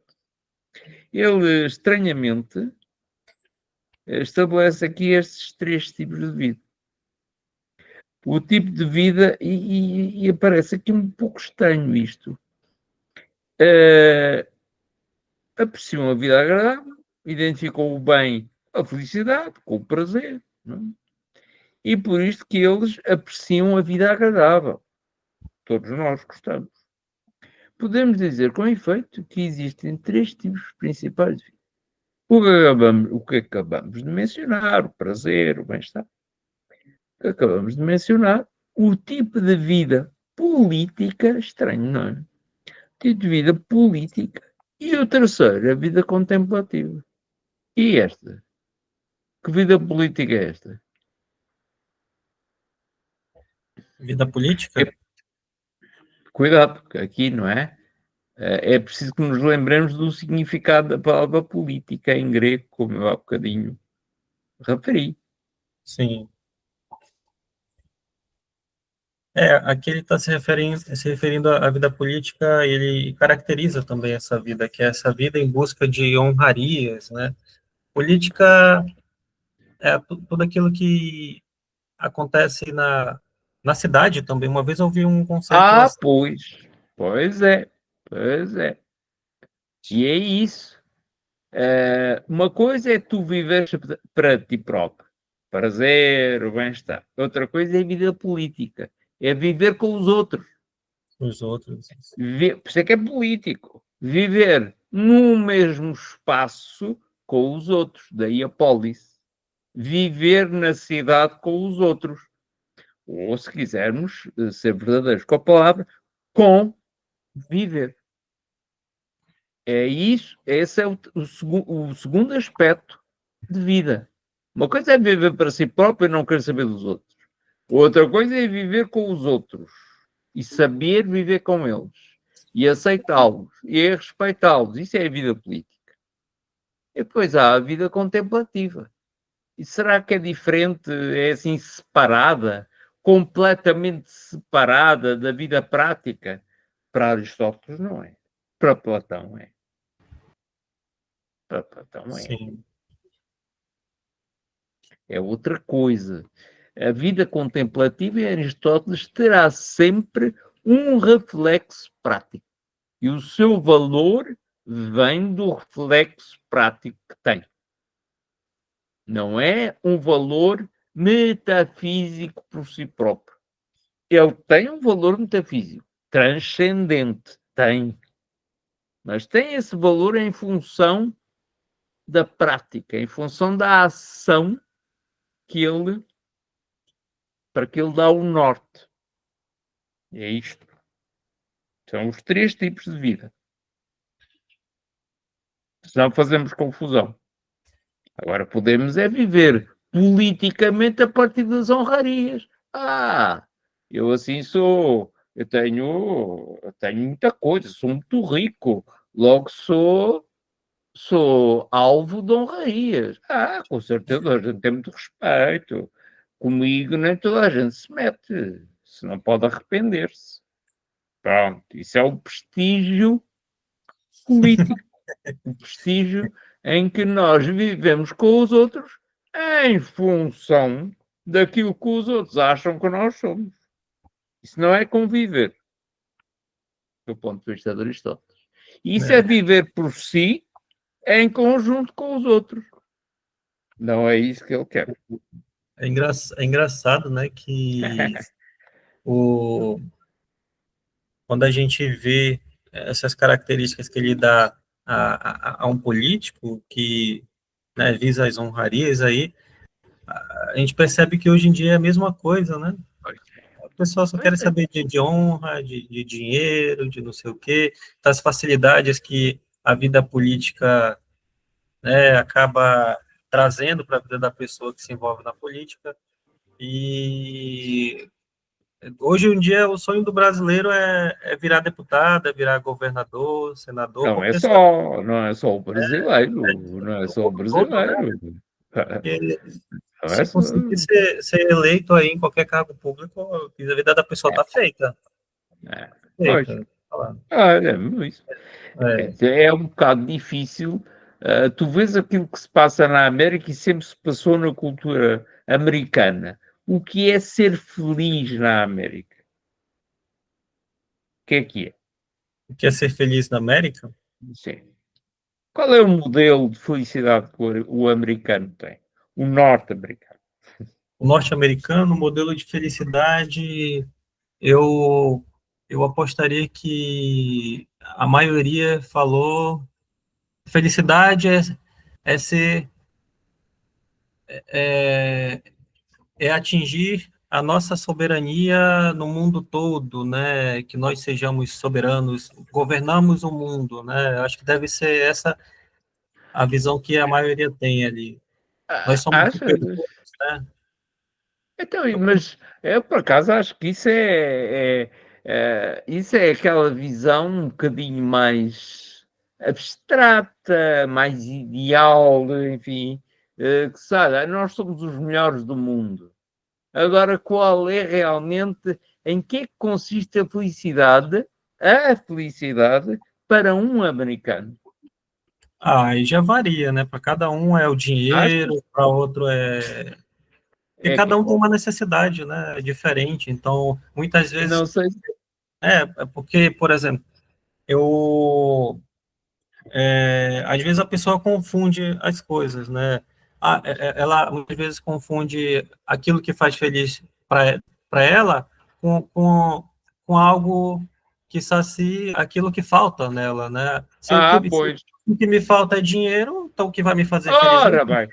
Ele, estranhamente, estabelece aqui estes três tipos de vida. O tipo de vida, e aparece aqui um pouco estranho isto. apreciam a vida agradável, identificam o bem, a felicidade, com o prazer. Não é? E por isto que eles apreciam a vida agradável. Todos nós gostamos. Podemos dizer com efeito que existem três tipos principais de vida. O que acabamos de mencionar, o prazer, o bem-estar. O que acabamos de mencionar, o tipo de vida política, estranho, não é? Tipo de vida política. E o terceiro, a vida contemplativa. E esta? Que vida política é esta? Vida política? É, cuidado, porque aqui, não é? É preciso que nos lembremos do significado da palavra política em grego, como eu há bocadinho referi. Sim. Aqui ele está se referindo à vida política, e ele caracteriza também essa vida, que é essa vida em busca de honrarias, né? Política é tudo aquilo que acontece na cidade também. Uma vez eu ouvi um conceito Ah, assim, pois é, pois é. E é isso. Uma coisa é tu viveres para ti próprio, prazer, o bem-estar. Outra coisa é a vida política, é viver com os outros. os outros. Por isso é que é político. Viver no mesmo espaço com os outros, daí a polis. Viver na cidade com os outros. Ou, se quisermos ser verdadeiros com a palavra, conviver. É isso, esse é o segundo aspecto de vida. Uma coisa é viver para si próprio e não querer saber dos outros. Outra coisa é viver com os outros e saber viver com eles e aceitá-los e respeitá-los. Isso é a vida política. E depois há a vida contemplativa. E será que é diferente, é assim separada, completamente separada da vida prática? Para Aristóteles não é. Para Platão é. Para Platão é. Sim, É outra coisa. A vida contemplativa em Aristóteles terá sempre um reflexo prático. E o seu valor vem do reflexo prático que tem. Não é um valor metafísico por si próprio. Ele tem um valor metafísico, transcendente, tem. Mas tem esse valor em função da prática, em função da ação que ele, para que ele dá o norte. É isto. São os três tipos de vida. Senão fazemos confusão. Agora podemos é viver politicamente a partir das honrarias. Ah, eu assim sou. Eu tenho muita coisa, sou muito rico. Logo sou alvo de honrarias. Ah, com certeza, a gente tem muito respeito. Comigo nem toda a gente se mete. Se não pode arrepender-se. Pronto, isso é o prestígio político, o prestígio em que nós vivemos com os outros em função daquilo que os outros acham que nós somos. Isso não é conviver, do ponto de vista de Aristóteles. Isso é né? viver por si em conjunto com os outros. Não é isso que ele quer. É engraçado, né, que o, quando a gente vê essas características que ele dá a um político que, né, visa as honrarias aí, a gente percebe que hoje em dia é a mesma coisa, né? O pessoal só quer saber de honra, de dinheiro, de não sei o quê, das facilidades que a vida política, né, acaba trazendo para a vida da pessoa que se envolve na política. E hoje em dia o sonho do brasileiro é virar deputado, é virar governador, senador, porque sabe, Não é só o brasileiro, não é só o todo, todo, né? brasileiro. Porque Não é se só, conseguir ser eleito aí em qualquer cargo público, a vida da pessoa está feita. pois, Feita. Falar. é isso. É, É um bocado difícil. Tu vês aquilo que se passa na América e sempre se passou na cultura americana. O que é ser feliz na América? O que é que é? quer ser feliz na América? Sim. Qual é o modelo de felicidade que o americano tem? O norte-americano. O norte-americano, modelo de felicidade, eu, eu apostaria que a maioria falou felicidade é ser é, é atingir a nossa soberania no mundo todo, né? Que nós sejamos soberanos, governamos o mundo, né? Acho que deve ser essa a visão que a maioria tem ali. Nós somos Achas? superiores, né? Então, mas eu por acaso acho que isso é aquela visão um bocadinho mais abstrata, mais ideal, enfim, que sabe, nós somos os melhores do mundo. Agora, qual é realmente, em que é que consiste a felicidade para um americano? Ah, e já varia, né? Para cada um é o Achas? dinheiro, para outro é. Porque É cada que, um tem uma necessidade, né? Diferente. Então, muitas vezes. não sei. É porque, por exemplo, eu. Às vezes a pessoa confunde as coisas, né? Ela muitas vezes confunde aquilo que faz feliz para ela com algo que sacia aquilo que falta nela, né? Se Pois. o que me falta é dinheiro, então o que vai me fazer feliz é Ora bem,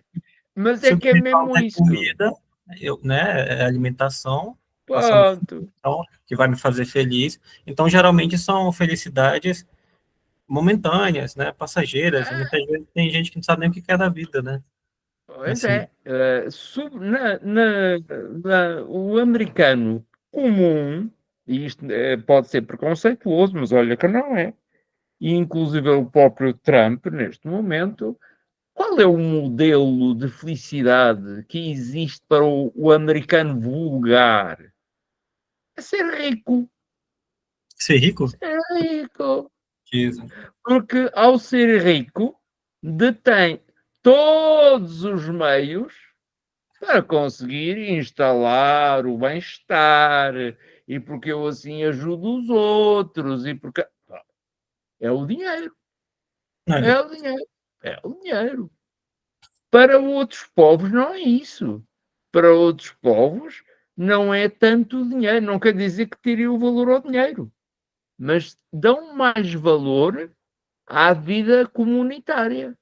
mas se é o que que é me mesmo falta é isso. comida, né? É alimentação, passando fome, Pronto. então, que vai me fazer feliz. Então, geralmente são felicidades momentâneas, né, passageiras, e muitas vezes tem gente que não sabe nem o que quer da vida, né, Pois assim. é, o americano comum, e isto pode ser preconceituoso, mas olha que não é, e inclusive o próprio Trump, neste momento, qual é o modelo de felicidade que existe para o americano vulgar? É ser rico, Ser rico? ser rico. Isso. Porque ao ser rico, detém todos os meios para conseguir instalar o bem-estar, e porque eu assim ajudo os outros, e porque é o dinheiro, Olha, é o dinheiro, é o dinheiro. Para outros povos não é isso. Para outros povos não é tanto o dinheiro, não quer dizer que tirem o valor ao dinheiro, mas dão mais valor à vida comunitária.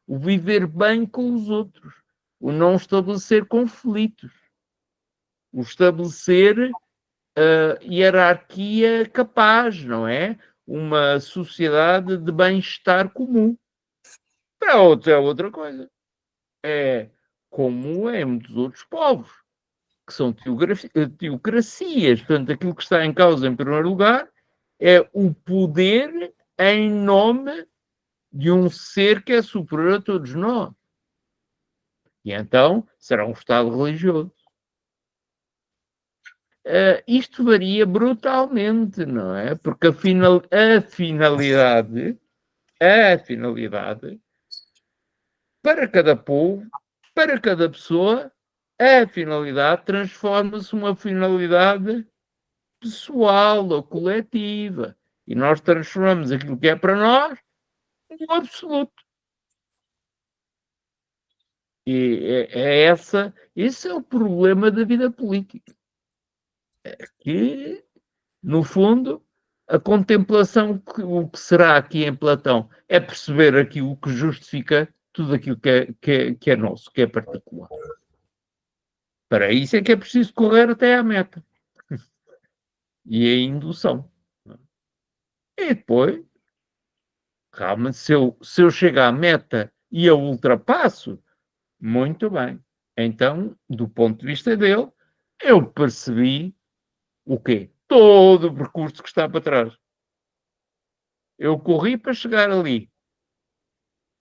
O viver bem com os outros, o não estabelecer conflitos, o estabelecer hierarquia capaz, não é? Uma sociedade de bem-estar comum. Para outros é outra coisa. É como é em muitos outros povos, que são teocracias. Portanto, aquilo que está em causa, em primeiro lugar, é o poder em nome de um ser que é superior a todos nós. E então será um Estado religioso. Isto varia brutalmente, não é? Porque a finalidade, para cada povo, para cada pessoa, a finalidade transforma-se numa finalidade pessoal ou coletiva. E nós transformamos aquilo que é para nós no absoluto. E esse é o problema da vida política. Que no fundo, a contemplação, o que será aqui em Platão, é perceber aquilo que justifica tudo aquilo que é nosso, que é particular. Para isso é que é preciso correr até à meta. E a indução. E depois, realmente, se eu chego à meta e a ultrapasso, muito bem. Então, do ponto de vista dele, eu percebi o quê? Todo o percurso que está para trás. Eu corri para chegar ali.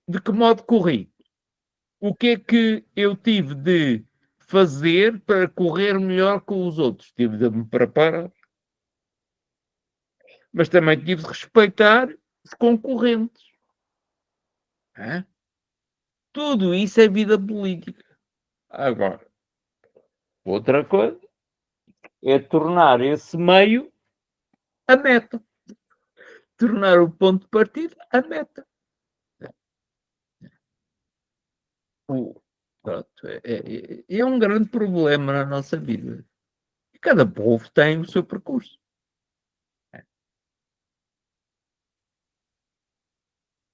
De que modo corri? O que é que eu tive de fazer para correr melhor com os outros? Tive de me preparar, mas também tive de respeitar os concorrentes. Hã? Tudo isso é vida política. Agora, outra coisa é tornar esse meio a meta. tornar o ponto de partida a meta. Pronto, é um grande problema na nossa vida. E cada povo tem o seu percurso.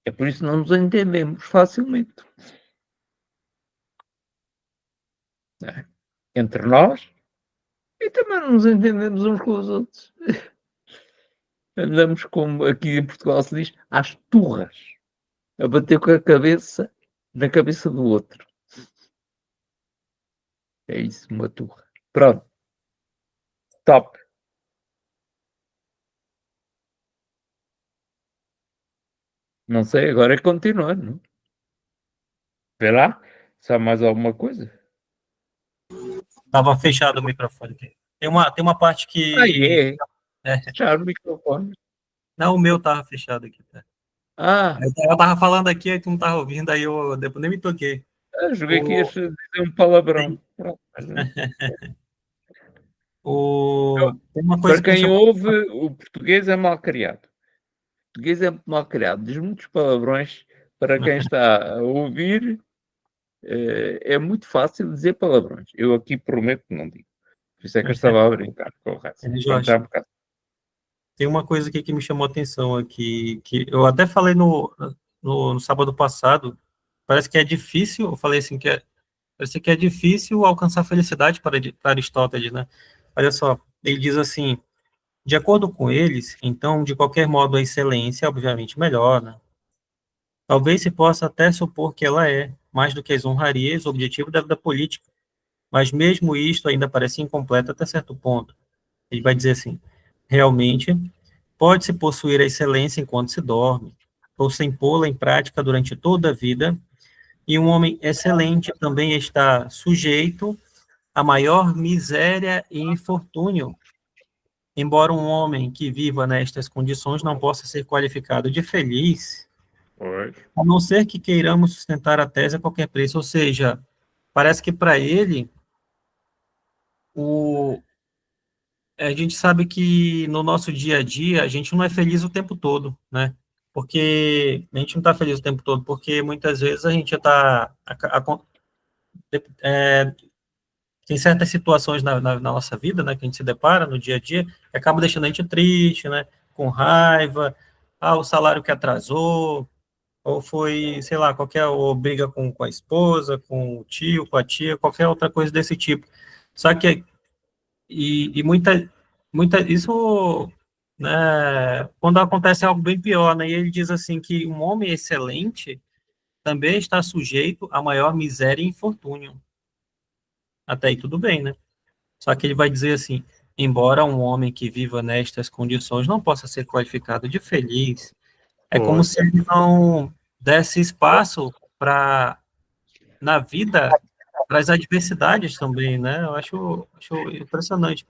É por isso que não nos entendemos facilmente. Entre nós, e também não nos entendemos uns com os outros. Andamos, como aqui em Portugal se diz, às turras, a bater com a cabeça na cabeça do outro. É isso, uma turra. Pronto. Top. Não sei, agora é continuar, não? Vê lá, se há mais alguma coisa. Estava fechado o microfone aqui. Tem uma parte que. É. Fechar o microfone. Não, o meu estava fechado aqui. Tá? Ah, Eu tava falando aqui, aí tu não tava ouvindo, aí eu depois nem me toquei. joguei que ias O, dizer um palavrão. Pronto. tem uma Para coisa que me quem chamou. ouve, o português é mal criado. O português é mal criado. Diz muitos palavrões. Para quem está a ouvir, é muito fácil dizer palavrões. Eu aqui prometo que não digo. Por isso é que eu estava a brincar com o resto. Pronto, já Jorge, um bocado. tem uma coisa aqui que me chamou a atenção aqui, que eu até falei no sábado passado. Parece que é difícil, eu falei assim, parece que é difícil alcançar felicidade para Aristóteles, né? Olha só, ele diz assim, de acordo com eles, então, de qualquer modo, a excelência é obviamente melhor, né? Talvez se possa até supor que ela é, mais do que as honrarias, o objetivo da vida política, mas mesmo isto ainda parece incompleto até certo ponto. Ele vai dizer assim, realmente, pode-se possuir a excelência enquanto se dorme, ou sem pô-la em prática durante toda a vida, e um homem excelente também está sujeito à maior miséria e infortúnio, embora um homem que viva nestas condições não possa ser qualificado de feliz, Pois. a não ser que queiramos sustentar a tese a qualquer preço. Ou seja, parece que para ele, o, a gente sabe que no nosso dia a dia a gente não é feliz o tempo todo, né? Porque a gente não está feliz o tempo todo, porque muitas vezes a gente está. Tem certas situações na nossa vida, né, que a gente se depara no dia a dia, que acaba deixando a gente triste, né, com raiva, o salário que atrasou, ou foi, sei lá, ou briga com a esposa, com o tio, com a tia, qualquer outra coisa desse tipo. Só que, isso, né, quando acontece algo bem pior, né, e ele diz assim que um homem excelente também está sujeito a maior miséria e infortúnio. Até aí tudo bem, né? Só que ele vai dizer assim, embora um homem que viva nestas condições não possa ser qualificado de feliz, é como Pois. se ele não desse espaço para, na vida, para as adversidades também, né? Eu acho impressionante.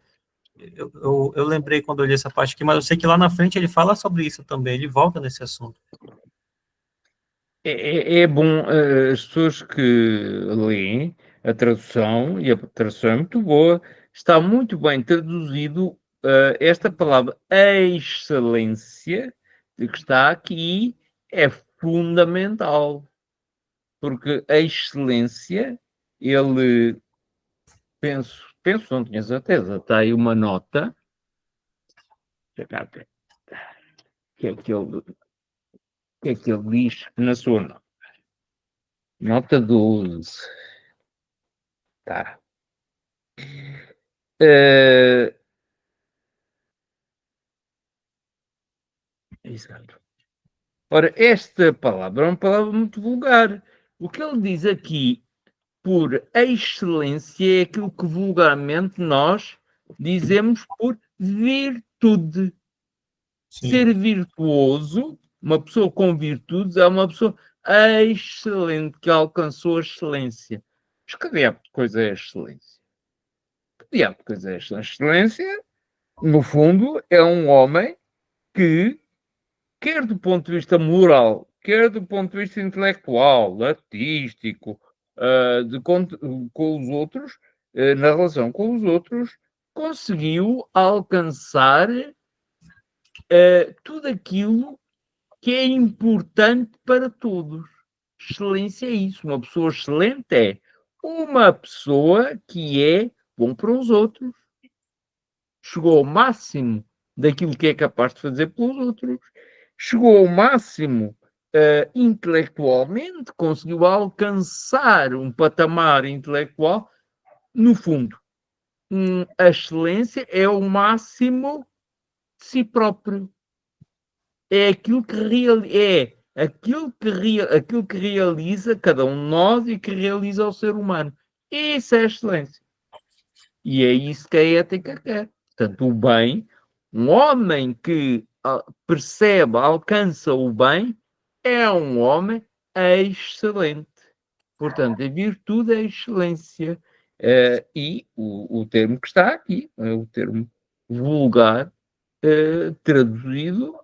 Eu lembrei quando eu li essa parte aqui, mas eu sei que lá na frente ele fala sobre isso também, ele volta nesse assunto. É bom, as pessoas que leem a tradução, e a tradução é muito boa, está muito bem traduzido, esta palavra excelência, que está aqui, é fundamental, porque a excelência, ele, penso, não tinha certeza, está aí uma nota, deixa cá ver, o que é que ele diz na sua nota? Nota 12. Tá. Eh, Exato. Ora, esta palavra é uma palavra muito vulgar. O que ele diz aqui por excelência é aquilo que vulgarmente nós dizemos por virtude. Sim, Ser virtuoso, uma pessoa com virtudes, é uma pessoa excelente, que alcançou a excelência. Mas que diabo de coisa é a excelência? Que diabo de coisa é a excelência? A excelência, no fundo, é um homem que quer do ponto de vista moral, quer do ponto de vista intelectual, artístico, com os outros, na relação com os outros, conseguiu alcançar tudo aquilo que é importante para todos. Excelência é isso. Uma pessoa excelente é uma pessoa que é bom para os outros. Chegou ao máximo daquilo que é capaz de fazer pelos outros. Chegou ao máximo intelectualmente, conseguiu alcançar um patamar intelectual. No fundo, a excelência é o máximo de si próprio. É aquilo que aquilo que realiza cada um de nós e que realiza o ser humano. Isso é excelência. E é isso que a ética quer. Portanto, o bem, um homem que percebe, alcança o bem, é um homem excelente. Portanto, a virtude é a excelência. E o termo que está aqui, é o termo vulgar, traduzido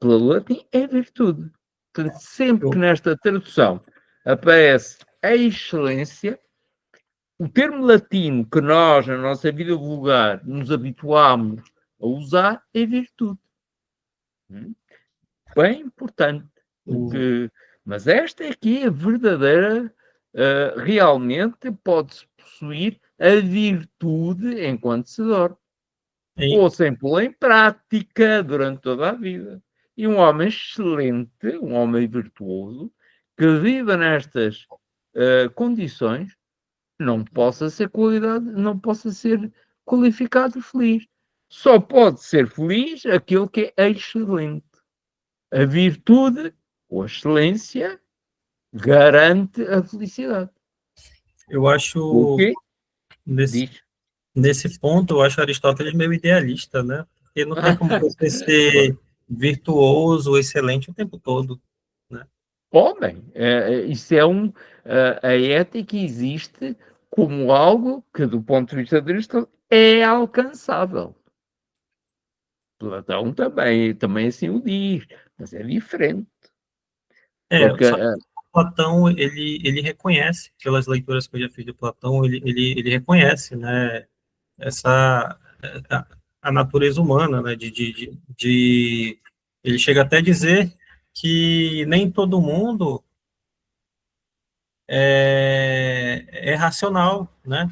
pelo latim, é virtude. Portanto, sempre que nesta tradução aparece a excelência, o termo latino que nós, na nossa vida vulgar, nos habituámos a usar é virtude. Bem importante. Mas esta aqui é a verdadeira, realmente pode-se possuir a virtude enquanto se dorme. Ou sem pô-la em prática durante toda a vida. E um homem excelente, um homem virtuoso, que viva nestas condições, não possa ser qualificado feliz. Só pode ser feliz aquele que é excelente. A virtude ou a excelência garante a felicidade. Eu acho, nesse ponto, eu acho Aristóteles meio idealista, né? Porque não tem como você ser virtuoso, excelente o tempo todo, né? Homem, isso é a ética existe como algo que, do ponto de vista de Aristóteles, é alcançável. Platão também assim o diz, mas é diferente. Porque, Só que Platão, ele reconhece, pelas leituras que eu já fiz de Platão, ele reconhece, né, a natureza humana, né, ele chega até a dizer que nem todo mundo é racional, né?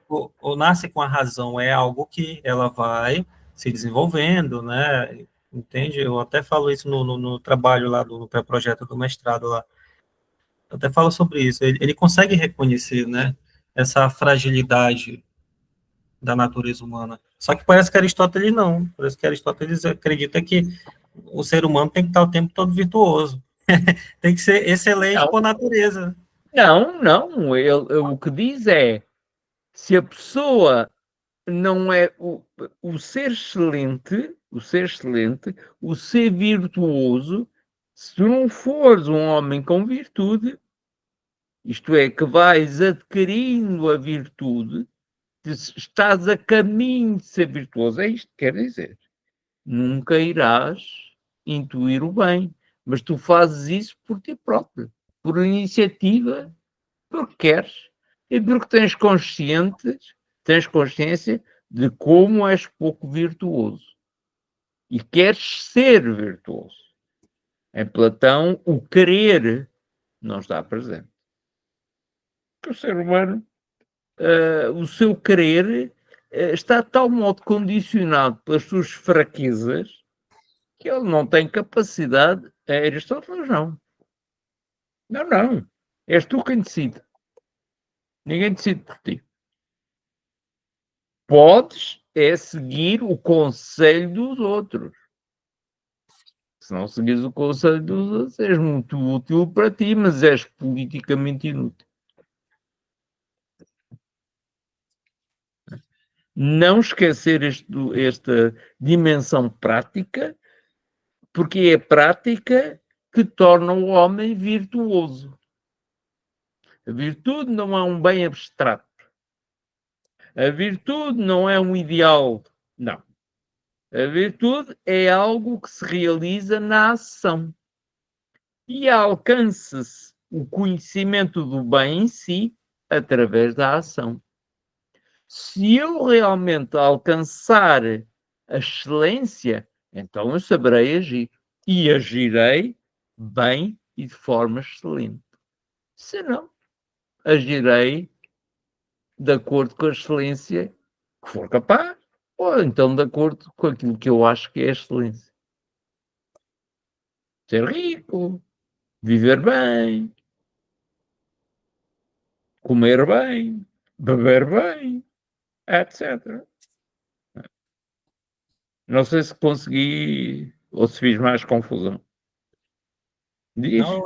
Ou nasce com a razão, é algo que ela vai se desenvolvendo, né? Entende? Eu até falo isso no trabalho lá, no pré-projeto do mestrado lá. Eu até falo sobre isso. Ele consegue reconhecer, né, essa fragilidade da natureza humana. Só que parece que Aristóteles não. Parece que Aristóteles acredita que o ser humano tem que estar o tempo todo virtuoso. Tem que ser excelente por natureza. Não. O que diz é, se a pessoa não é o ser excelente, o ser virtuoso, se tu não fores um homem com virtude, isto é, que vais adquirindo a virtude, estás a caminho de ser virtuoso, é isto que quer dizer. Nunca irás intuir o bem, mas tu fazes isso por ti próprio, por iniciativa, porque queres e porque tens consciência de como és pouco virtuoso e queres ser virtuoso. Em Platão, o querer não está presente. Porque o ser humano, o seu querer está de tal modo condicionado pelas suas fraquezas que ele não tem capacidade. Aristóteles não. Não. És tu quem decide. Ninguém decide por ti. Podes seguir o conselho dos outros. Se não seguires o conselho dos outros, és muito útil para ti, mas és politicamente inútil. Não esquecer esta dimensão prática, porque é a prática que torna o homem virtuoso. A virtude não é um bem abstrato. A virtude não é um ideal. Não. A virtude é algo que se realiza na ação. E alcança-se o conhecimento do bem em si através da ação. Se eu realmente alcançar a excelência, Então eu saberei agir. E agirei bem e de forma excelente. Se não, agirei de acordo com a excelência que for capaz, ou então de acordo com aquilo que eu acho que é excelência. Ser rico, viver bem, comer bem, beber bem, etc. Não sei se consegui ou se fiz mais confusão. Diz? Não,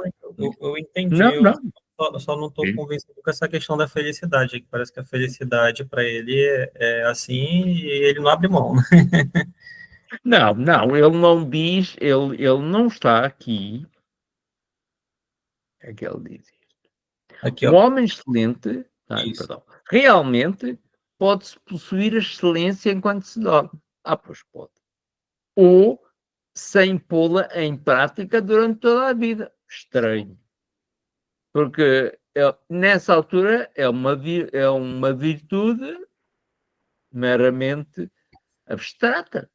eu entendi, Não, eu não. só não estou convencido com essa questão da felicidade, que parece que a felicidade para ele é assim e ele não abre mão, né? Não, não, ele não diz, ele não está aqui. É que ele diz isto. Aqui, Um ó, homem excelente, isso. perdão, realmente pode-se possuir a excelência enquanto se dorme. Ah, pois pode. Ou sem pô-la em prática durante toda a vida. Estranho. Porque nessa altura é uma virtude meramente abstrata.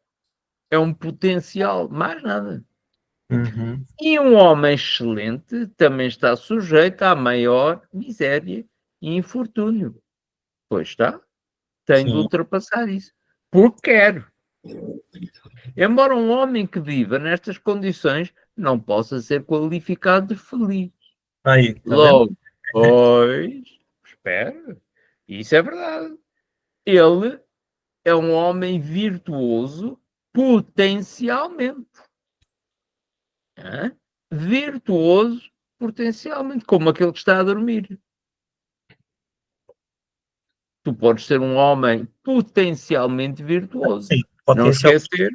É um potencial, mais nada. Uhum, E um homem excelente também está sujeito à maior miséria e infortúnio. Pois está, tem de sim. ultrapassar isso. Porque quer. Embora um homem que viva nestas condições não possa ser qualificado de feliz. Aí, tá vendo? Logo, pois, espera, isso é verdade. Ele é um homem virtuoso potencialmente. Hã? Virtuoso potencialmente, como aquele que está a dormir. Tu podes ser um homem potencialmente virtuoso. Sim, Não potencial. esquecer,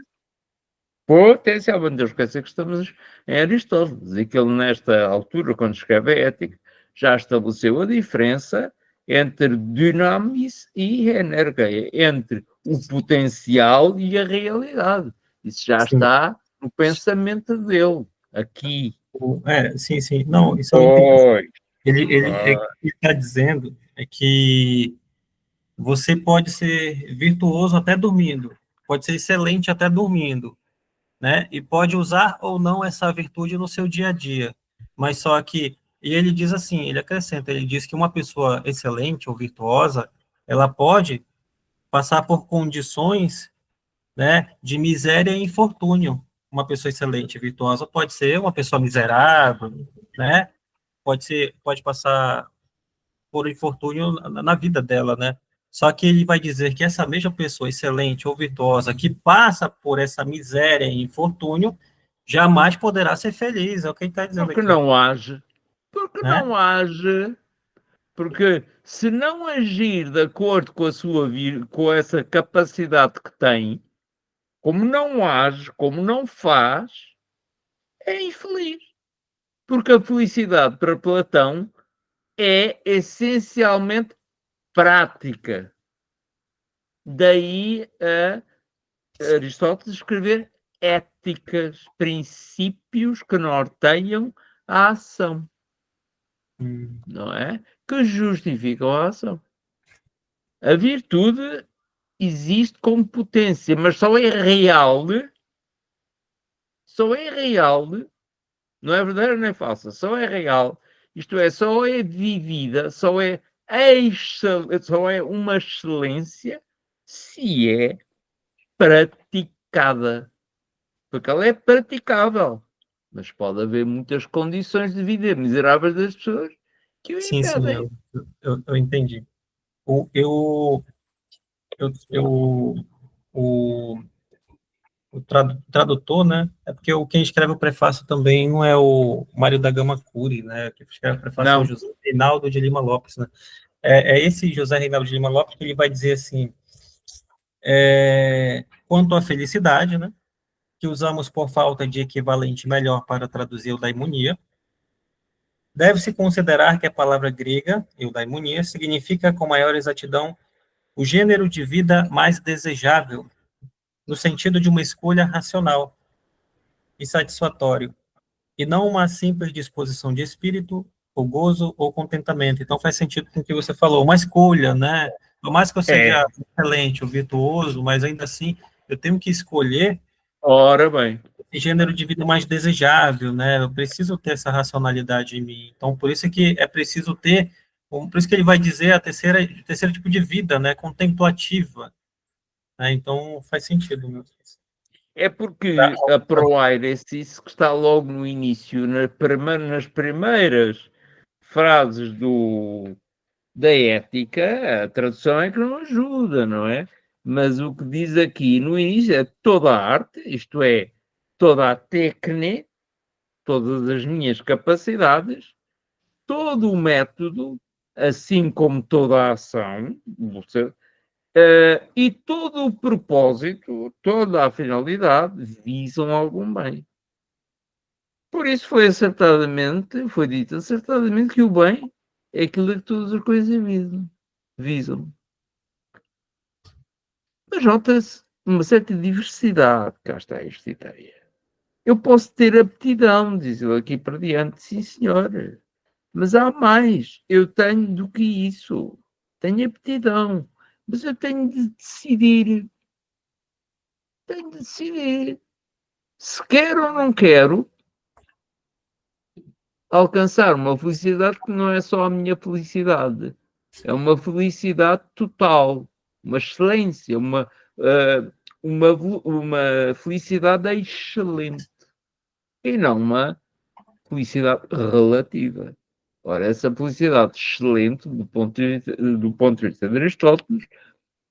potencialmente, não esquecer que estamos em Aristóteles e que ele, nesta altura, quando escreve a Ética, já estabeleceu a diferença entre dinamis e energia, entre o potencial e a realidade. Isso já Sim, está no pensamento dele, aqui. sim, sim. Não, isso eu entendi. Pois, Ele está dizendo é que você pode ser virtuoso até dormindo, pode ser excelente até dormindo, né? E pode usar ou não essa virtude no seu dia a dia. Mas só que, e ele diz assim, ele acrescenta, ele diz que uma pessoa excelente ou virtuosa, ela pode passar por condições, né, de miséria e infortúnio. Uma pessoa excelente e virtuosa pode ser uma pessoa miserável, né? Pode passar por infortúnio na vida dela, né? Só que ele vai dizer que essa mesma pessoa excelente ou virtuosa que passa por essa miséria e infortúnio jamais poderá ser feliz, é o que ele está dizendo porque aqui, não age, porque né? não age. Porque se não agir de acordo com a sua com essa capacidade que tem, como não age, como não faz, é infeliz. Porque a felicidade para Platão é essencialmente prática. Daí a Aristóteles escrever éticas, princípios que norteiam a ação, Hum, não é? Que justificam a ação. A virtude existe como potência, mas só é real, não é verdadeira nem falsa, só é real, isto é, só é vivida, só é uma excelência se é praticada, porque ela é praticável, mas pode haver muitas condições de vida miseráveis das pessoas que o sim, sim, impedem. eu entendi. O, eu, eu, o, tradutor, né? É porque quem escreve o prefácio também não é o Mário da Gama Cury, né? Quem escreve o prefácio é o Não, José Reinaldo de Lima Lopes, né? É esse José Reinaldo de Lima Lopes que ele vai dizer assim, quanto à felicidade, né? Que usamos por falta de equivalente melhor para traduzir eudaimonia, deve-se considerar que a palavra grega, eudaimonia, significa com maior exatidão o gênero de vida mais desejável, no sentido de uma escolha racional e satisfatório, e não uma simples disposição de espírito, ou gozo, ou contentamento. Então faz sentido com o que você falou, uma escolha, né? Por mais que eu é, seja excelente ou virtuoso, mas ainda assim eu tenho que escolher, Ora bem, esse gênero de vida mais desejável, né? Eu preciso ter essa racionalidade em mim. Então, por isso que é preciso ter, por isso que ele vai dizer o terceiro tipo de vida, né? Contemplativa, né? Então, faz sentido, meu Deus. é porque a ProAires, isso que está logo no início, nas primeiras frases da ética, a tradução é que não ajuda, não é? Mas o que diz aqui no início é toda a arte, isto é, toda a técnica, todas as minhas capacidades, todo o método, assim como toda a ação, e todo o propósito, toda a finalidade visam algum bem. Por isso foi dito acertadamente que o bem é aquilo que todas as coisas visam. Mas nota-se uma certa diversidade, cá está esta ideia. Eu posso ter aptidão, diz ele aqui para diante, sim senhor. Mas há mais, eu tenho do que isso. Tenho aptidão, mas eu tenho de decidir. Tenho de decidir. Se quero ou não quero alcançar uma felicidade que não é só a minha felicidade. É uma felicidade total, uma excelência, uma felicidade excelente. E não uma felicidade relativa. Ora, essa felicidade excelente, do ponto de vista de Aristóteles,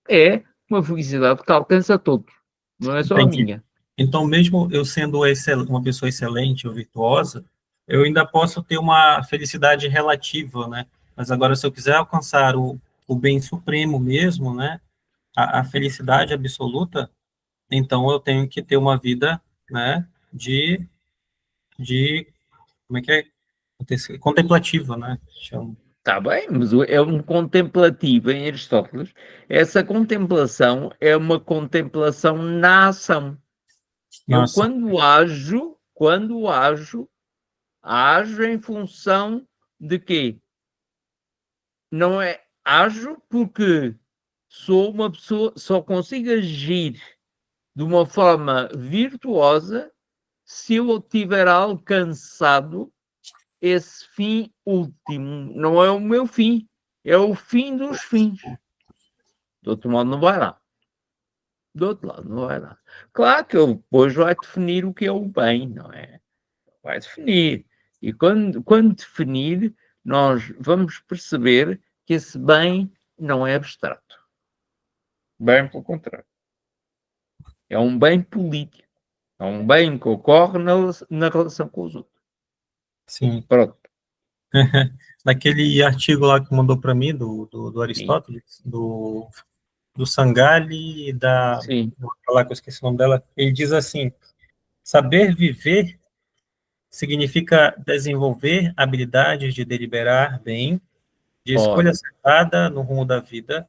é uma felicidade que alcança todos, não é só a Entendi. minha. Então, mesmo eu sendo uma pessoa excelente ou virtuosa, eu ainda posso ter uma felicidade relativa, né? Mas agora, se eu quiser alcançar o bem supremo mesmo, né? A felicidade absoluta, então eu tenho que ter uma vida, né? De como é que é? Contemplativa, né? Chama. Está bem, mas é um contemplativo em Aristóteles. Essa contemplação é uma contemplação na ação. Eu, Nossa, ajo em função de quê? Não é ajo porque sou uma pessoa, só consigo agir de uma forma virtuosa se eu tiver alcançado esse fim último. Não é o meu fim, é o fim dos fins. Do outro modo, não vai lá. Do outro lado, não vai lá. Claro que ele depois vai definir o que é o bem, não é? Vai definir. E quando definir, nós vamos perceber que esse bem não é abstrato. Bem pelo contrário. É um bem político. É um bem que ocorre na relação com os outros. sim. Pronto. Naquele artigo lá que mandou para mim, do Sim. Aristóteles, do Sangalli e Sim. vou falar que eu esqueci o nome dela, ele diz assim: saber viver significa desenvolver habilidades de deliberar bem, de escolha Ora, acertada no rumo da vida,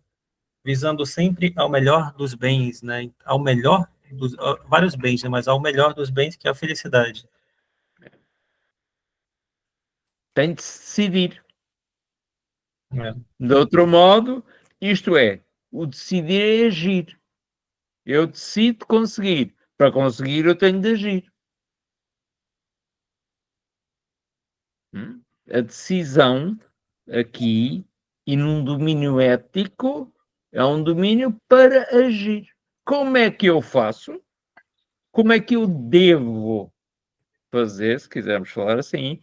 visando sempre ao melhor dos bens, né? Ao melhor dos vários bens, né? Mas ao melhor dos bens que é a felicidade. tem de se decidir. Né? De outro modo, isto é, o decidir é agir. Eu decido conseguir. Para conseguir, eu tenho de agir. A decisão aqui, e num domínio ético, é um domínio para agir. Como é que eu faço? Como é que eu devo fazer, se quisermos falar assim?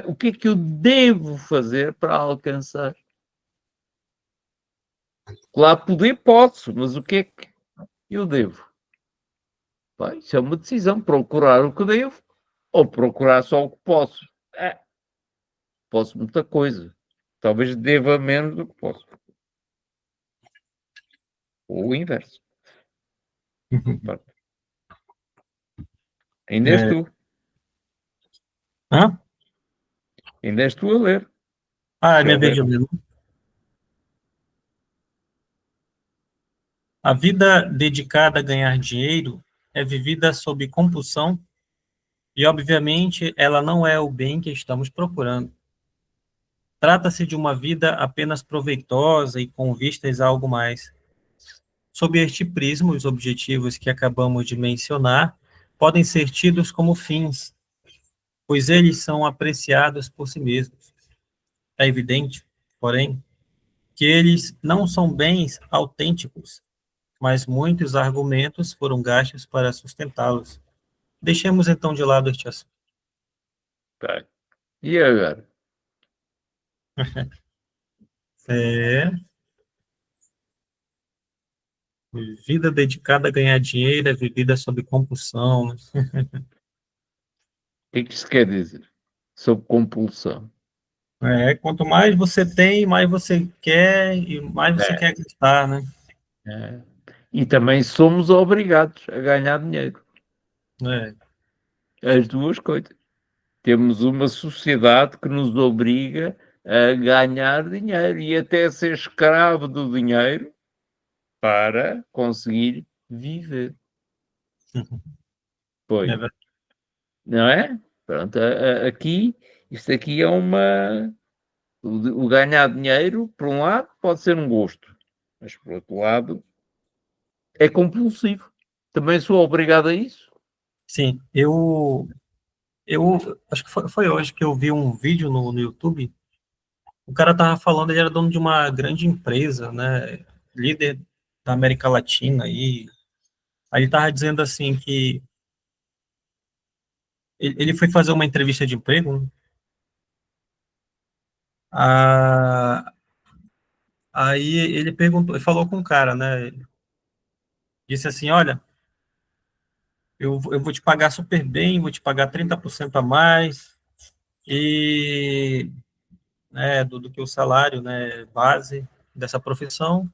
O que é que eu devo fazer para alcançar? Lá poder posso, mas o que é que eu devo? Bem, isso é uma decisão, procurar o que devo ou procurar só o que posso. Posso muita coisa. Talvez deva menos do que posso. Ou o inverso. Pronto. Ainda és É, tu. hã? Ainda és tu a ler. Ah, é Se minha vez houver. de ler. A vida dedicada a ganhar dinheiro é vivida sob compulsão e, obviamente, ela não é o bem que estamos procurando. Trata-se de uma vida apenas proveitosa e com vistas a algo mais. Sob este prisma, os objetivos que acabamos de mencionar podem ser tidos como fins, pois eles são apreciados por si mesmos. É evidente, porém, que eles não são bens autênticos, mas muitos argumentos foram gastos para sustentá-los. Deixemos então de lado este assunto. Tá. E agora? É, vida dedicada a ganhar dinheiro é vivida sob compulsão, né? O que é que isso quer dizer? Sob compulsão. Quanto mais você tem, mais você quer e mais você É, quer gastar, né? é. E também somos obrigados a ganhar dinheiro. É, As duas coisas. Temos uma sociedade que nos obriga a ganhar dinheiro e até a ser escravo do dinheiro para conseguir viver. é Pois, verdade. não é? Pronto, aqui, isto aqui é uma. O ganhar dinheiro, por um lado, pode ser um gosto, mas por outro lado, é compulsivo. Também sou obrigado a isso. Sim, eu acho que foi hoje que eu vi um vídeo no YouTube. O cara tava falando, ele era dono de uma grande empresa, né? Líder da América Latina, e aí ele tava dizendo assim que ele foi fazer uma entrevista de emprego, né? Ah, aí ele perguntou, ele falou com o cara, né? Disse assim, olha, eu vou te pagar super bem, vou te pagar 30% a mais, e do que o salário, né, base dessa profissão.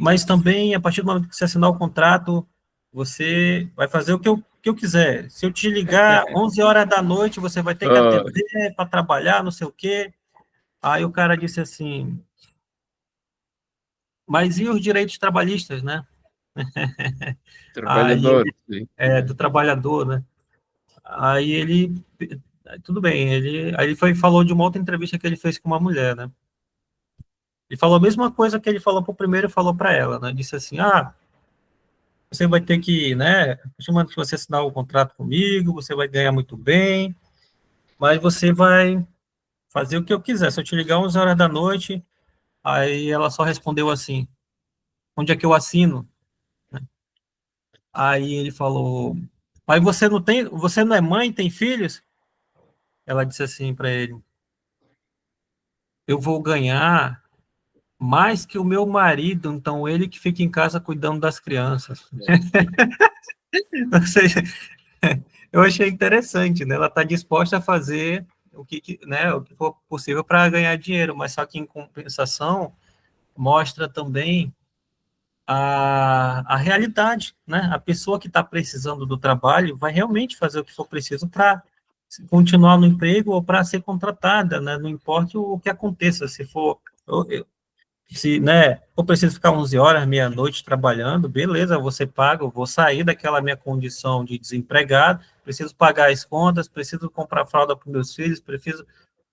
Mas também, a partir do momento que você assinar o contrato, você vai fazer o que eu quiser. Se eu te ligar 11 horas da noite, você vai ter que Oh, atender para trabalhar, não sei o quê. Aí o cara disse assim, mas e os direitos trabalhistas, né? Aí trabalhador, sim. do trabalhador, né? Aí ele, tudo bem, aí ele falou de uma outra entrevista que ele fez com uma mulher, né? Ele falou a mesma coisa que ele falou para o primeiro e falou para ela, né? Disse assim, você vai ter que, né? A partir do momento que você assinar o contrato comigo, você vai ganhar muito bem, mas você vai fazer o que eu quiser. Se eu te ligar 11 horas da noite, aí ela só respondeu assim, onde é que eu assino? Aí ele falou, mas você não é mãe, tem filhos? Ela disse assim para ele, eu vou ganhar mais que o meu marido, então ele que fica em casa cuidando das crianças. Ou seja, eu achei interessante, né? Ela está disposta a fazer né, o que for possível para ganhar dinheiro, mas só que em compensação mostra também a realidade, né? A pessoa que está precisando do trabalho vai realmente fazer o que for preciso para continuar no emprego ou para ser contratada, né? Não importa o que aconteça, se for se, né, eu preciso ficar 11 horas, meia-noite trabalhando, beleza, você paga, eu vou sair daquela minha condição de desempregado, preciso pagar as contas, preciso comprar fralda para meus filhos,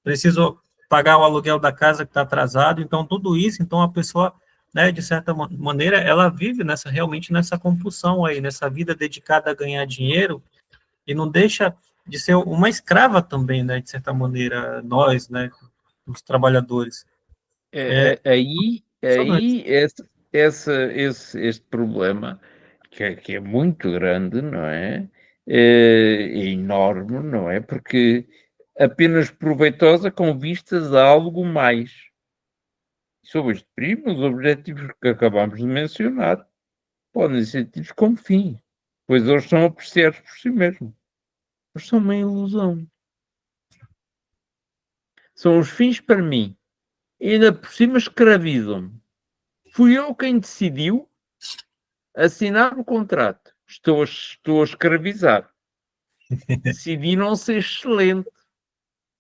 preciso pagar o aluguel da casa que está atrasado, então tudo isso, então a pessoa, né, de certa maneira, ela vive realmente nessa compulsão aí, nessa vida dedicada a ganhar dinheiro, e não deixa de ser uma escrava também, né, de certa maneira, nós, né, os trabalhadores. Aí este problema, que é muito grande, não é? É enorme, não é? Porque apenas proveitosa com vistas a algo mais. Sobre este primo, os objetivos que acabamos de mencionar podem ser tidos como fim, pois eles são apreciados por si mesmos. Mas são uma ilusão. São os fins para mim. E ainda por cima escravizam-me. Fui eu quem decidiu assinar o contrato. Estou a escravizar. Decidi não ser excelente.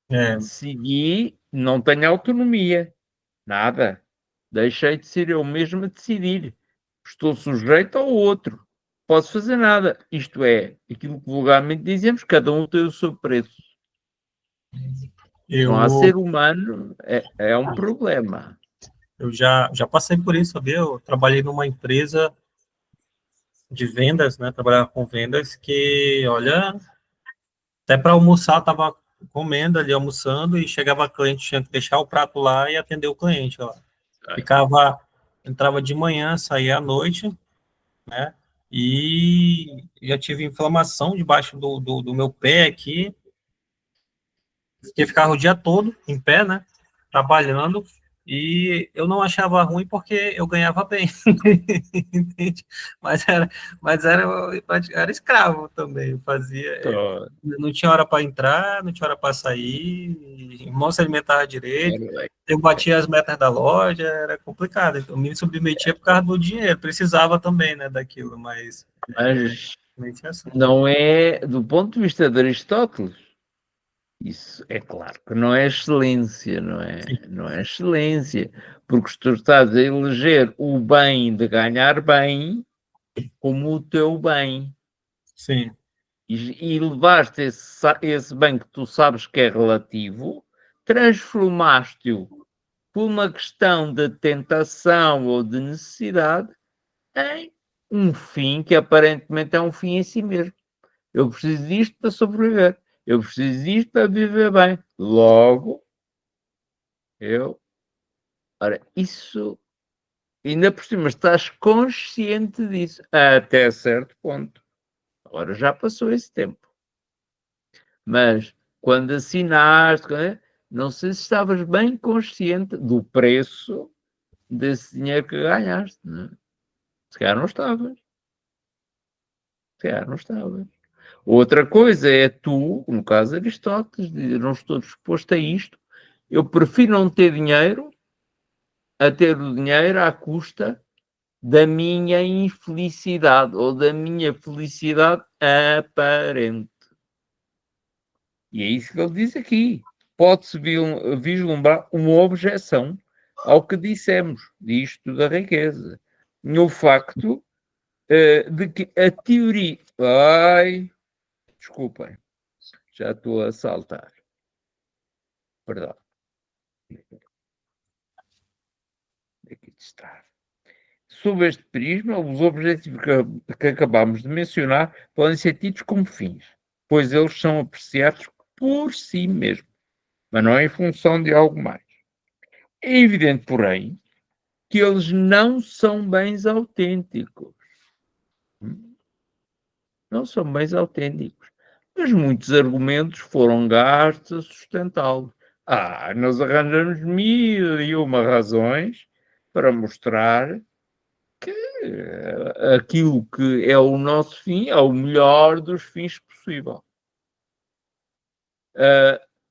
É, Decidi não tenho autonomia. Nada. Deixei de ser eu mesmo a decidir. Estou sujeito ao outro. Posso fazer nada. Isto é, aquilo que vulgarmente dizemos, cada um tem o seu preço. Não há eu ser humano, é um problema. Eu já passei por isso, sabia? Eu trabalhei numa empresa de vendas, né? Trabalhava com vendas, que, olha, até para almoçar, estava comendo ali, almoçando, e chegava cliente, tinha que deixar o prato lá e atender o cliente lá. Ficava, entrava de manhã, saía à noite, né? E já tive inflamação debaixo do meu pé aqui, que ficava o dia todo em pé, né? Trabalhando, e eu não achava ruim porque eu ganhava bem, entende? Mas era, mas era escravo também, eu fazia, Tô, não tinha hora para entrar, não tinha hora para sair, mal se alimentava direito, ora bem. eu batia as metas da loja, era complicado, então, eu me submetia por causa do dinheiro, precisava também, né, daquilo, mas Mas realmente é assim. não é, do ponto de vista de Aristóteles, isso é claro que não é excelência, não é? Sim, Não é excelência, porque tu estás a eleger o bem de ganhar bem como o teu bem sim, e levaste esse bem que tu sabes que é relativo, transformaste-o por uma questão de tentação ou de necessidade em um fim que aparentemente é um fim em si mesmo. Eu preciso disto para sobreviver. Eu preciso disto para viver bem. Logo, eu. Ora, isso. Ainda por cima, estás consciente disso até certo ponto. Agora já passou esse tempo. Mas quando assinaste, não sei se estavas bem consciente do preço desse dinheiro que ganhaste. Não é? Se calhar não estavas. Se calhar não estavas. Outra coisa é tu, no caso Aristóteles, dizer não estou disposto a isto, eu prefiro não ter dinheiro a ter o dinheiro à custa da minha infelicidade ou da minha felicidade aparente. E é isso que ele diz aqui. Pode-se vislumbrar uma objeção ao que dissemos disto da riqueza. No facto de que a teoria. Ai, desculpem, já estou a saltar. Perdão. Aqui está. Sob este prisma, os objetivos que acabamos de mencionar podem ser tidos como fins, pois eles são apreciados por si mesmos, mas não em função de algo mais. É evidente, porém, que eles não são bens autênticos. Não são bens autênticos. Mas muitos argumentos foram gastos a sustentá-los. Nós arranjamos mil e uma razões para mostrar que aquilo que é o nosso fim é o melhor dos fins possível.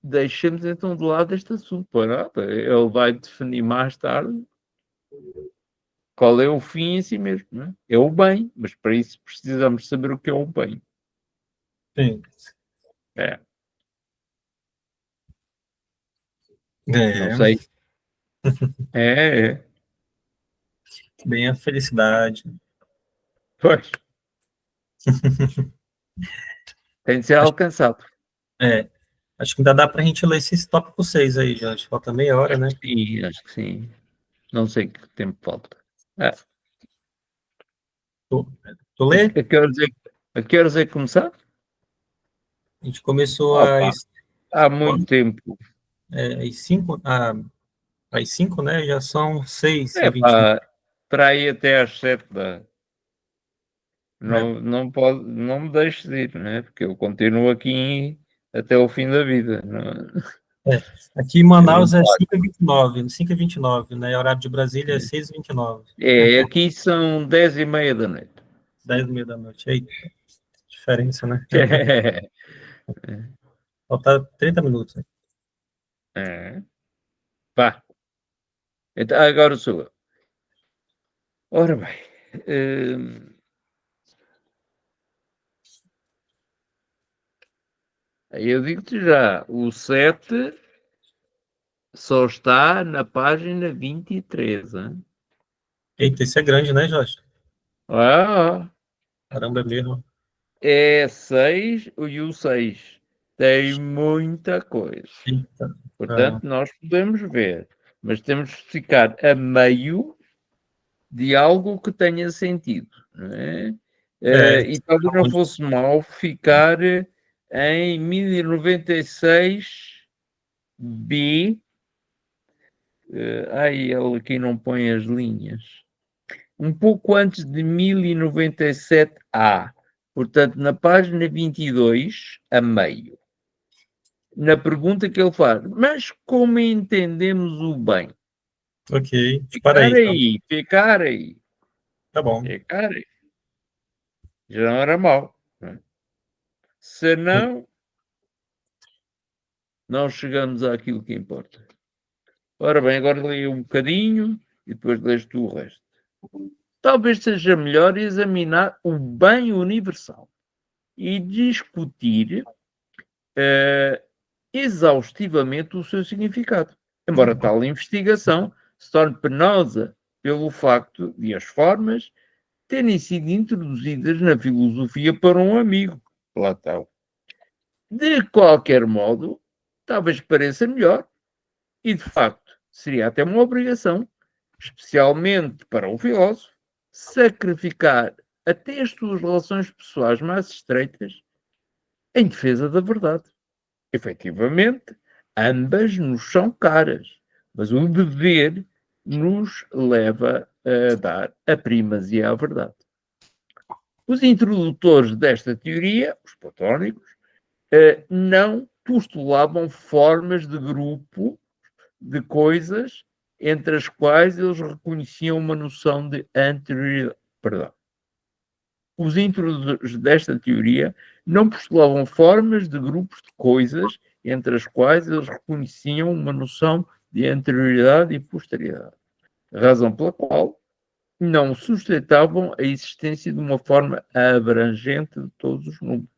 Deixemos então de lado este assunto. Pois nada, ele vai definir mais tarde qual é o fim em si mesmo. Não é? É o bem, mas para isso precisamos saber o que é o bem. sim. É, não É, sei. É. bem a felicidade. Pois, tem de ser Acho, alcançado. é, acho que ainda dá para a gente ler esses tópicos 6 aí, já. Acho que falta meia hora, né? Sim, acho que sim. Não sei que tempo falta. É. Tu, tu lê? A que horas é que começar? A gente começou Opa, há muito tempo. às 5, às 5, né? Já são 6 e É 21. pá, para aí até às 7 Né? não pode, não me deixes ir, né? Porque eu continuo aqui até o fim da vida. É. Aqui em Eu não Manaus é paro. 5h29, 5h29, né? Horário de Brasília é 6h29, Aqui são 10h30 da noite. 10h30 da noite. Eita, diferença, né? É, Falta 30 minutos. Né? é. Pá, então, agora sou eu. Ora bem, eu digo-te já, o 7 só está na página 23. Hein? Eita, isso é grande, né, Jorge? Ah, Caramba, é mesmo. é 6 e o 6 tem muita coisa. Eita, Portanto, caramba. nós podemos ver, mas temos que ficar a meio de algo que tenha sentido. Não é? E talvez não fosse mal ficar em 1096b. Ele aqui não põe as linhas. Um pouco antes de 1097A. Portanto, na página 22, a meio. Na pergunta que ele faz, mas como entendemos o bem? Ok, Ficar aí, então. Ficar aí. Tá bom. Ficar aí. Já não era mau. Não? Se não chegamos àquilo que importa. Ora bem, agora leio um bocadinho e depois lês tu o resto. Talvez seja melhor examinar o bem universal e discutir exaustivamente o seu significado. Embora tal investigação se torne penosa pelo facto de as formas terem sido introduzidas na filosofia para um amigo, Platão. De qualquer modo, talvez pareça melhor, e de facto seria até uma obrigação, especialmente para o filósofo, sacrificar até as suas relações pessoais mais estreitas em defesa da verdade. Efetivamente, ambas nos são caras, mas o dever nos leva a dar a primazia à verdade. Os introdutores desta teoria, os platónicos, não postulavam formas de grupo de coisas entre as quais eles reconheciam uma noção de anterioridade. Perdão. Os introdutores desta teoria não postulavam formas de grupos de coisas entre as quais eles reconheciam uma noção de anterioridade e posterioridade. Razão pela qual não sustentavam a existência de uma forma abrangente de todos os números.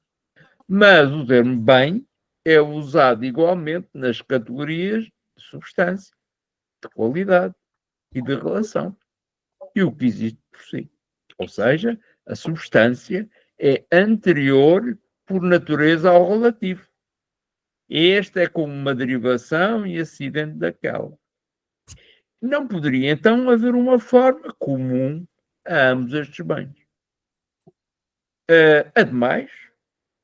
Mas o termo bem é usado igualmente nas categorias de substância, de qualidade e de relação, e o que existe por si. Ou seja, a substância é anterior por natureza ao relativo. Este é como uma derivação e acidente daquela. Não poderia, então, haver uma forma comum a ambos estes bens. Ademais,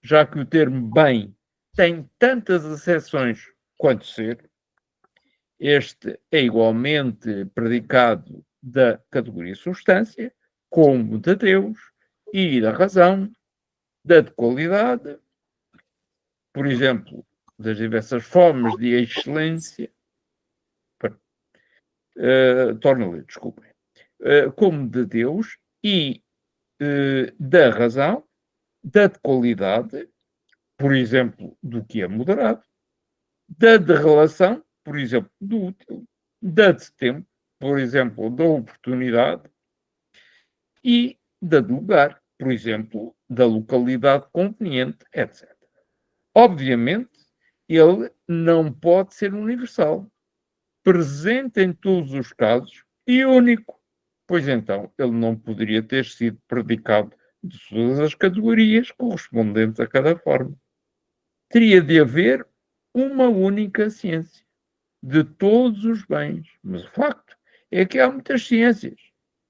já que o termo bem tem tantas acessões quanto ser, este é igualmente predicado da categoria substância, como de Deus e da razão, da qualidade, por exemplo, das diversas formas de excelência, torna-lhe, desculpem, como de Deus e da razão, da qualidade, por exemplo, do que é moderado, da de relação, por exemplo, do útil, da de tempo, por exemplo, da oportunidade, e da de lugar, por exemplo, da localidade conveniente, etc. Obviamente, ele não pode ser universal, presente em todos os casos e único, pois então ele não poderia ter sido predicado de todas as categorias correspondentes a cada forma. Teria de haver uma única ciência de todos os bens, mas o facto é que há muitas ciências,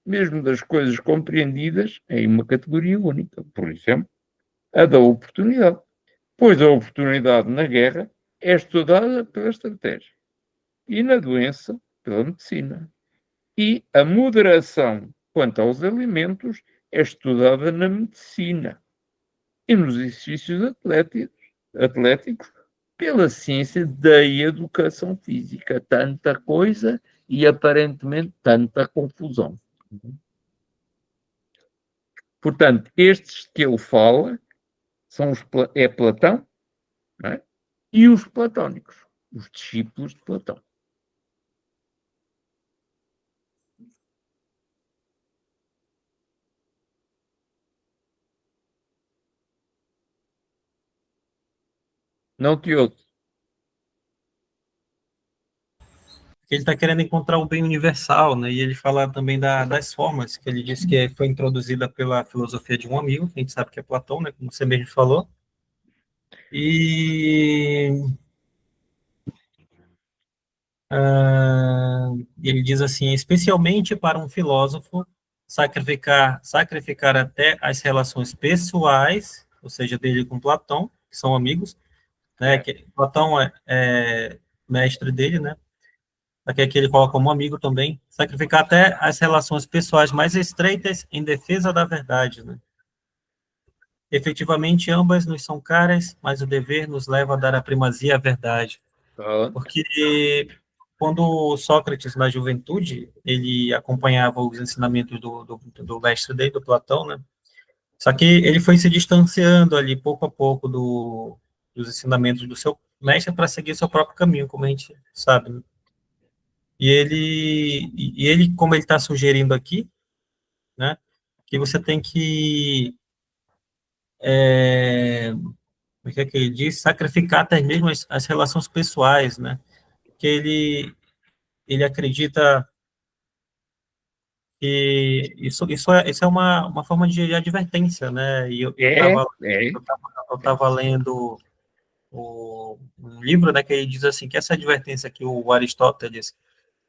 mesmo das coisas compreendidas em uma categoria única, por exemplo, a da oportunidade, pois a oportunidade na guerra é estudada pela estratégia e na doença pela medicina. E a moderação quanto aos alimentos é estudada na medicina e nos exercícios atléticos pela ciência da educação física. Tanta coisa e aparentemente tanta confusão. Portanto, estes que ele fala são Platão, não é? E os platónicos, os discípulos de Platão. Não te ouço. Ele está querendo encontrar o bem universal, né? E ele fala também das formas, que ele disse que foi introduzida pela filosofia de um amigo, que a gente sabe que é Platão, né? Como você mesmo falou. E ele diz assim, especialmente para um filósofo, sacrificar até as relações pessoais, ou seja, dele com Platão, que são amigos, né? Que Platão é mestre dele, né? Aqui ele coloca como amigo também, sacrificar até as relações pessoais mais estreitas em defesa da verdade, né? Efetivamente, ambas nos são caras, mas o dever nos leva a dar a primazia à verdade. Pronto. Porque quando Sócrates, na juventude, ele acompanhava os ensinamentos do mestre dele, do Platão, né? Só que ele foi se distanciando ali, pouco a pouco, dos ensinamentos do seu mestre para seguir seu próprio caminho, como a gente sabe, né? E ele, como ele está sugerindo aqui, né, que você tem que, como é que ele diz, sacrificar até mesmo as relações pessoais, né, que ele acredita que isso é uma forma de advertência, né, e eu É, estava é. eu tava lendo um livro, né, que ele diz assim, que essa advertência que o Aristóteles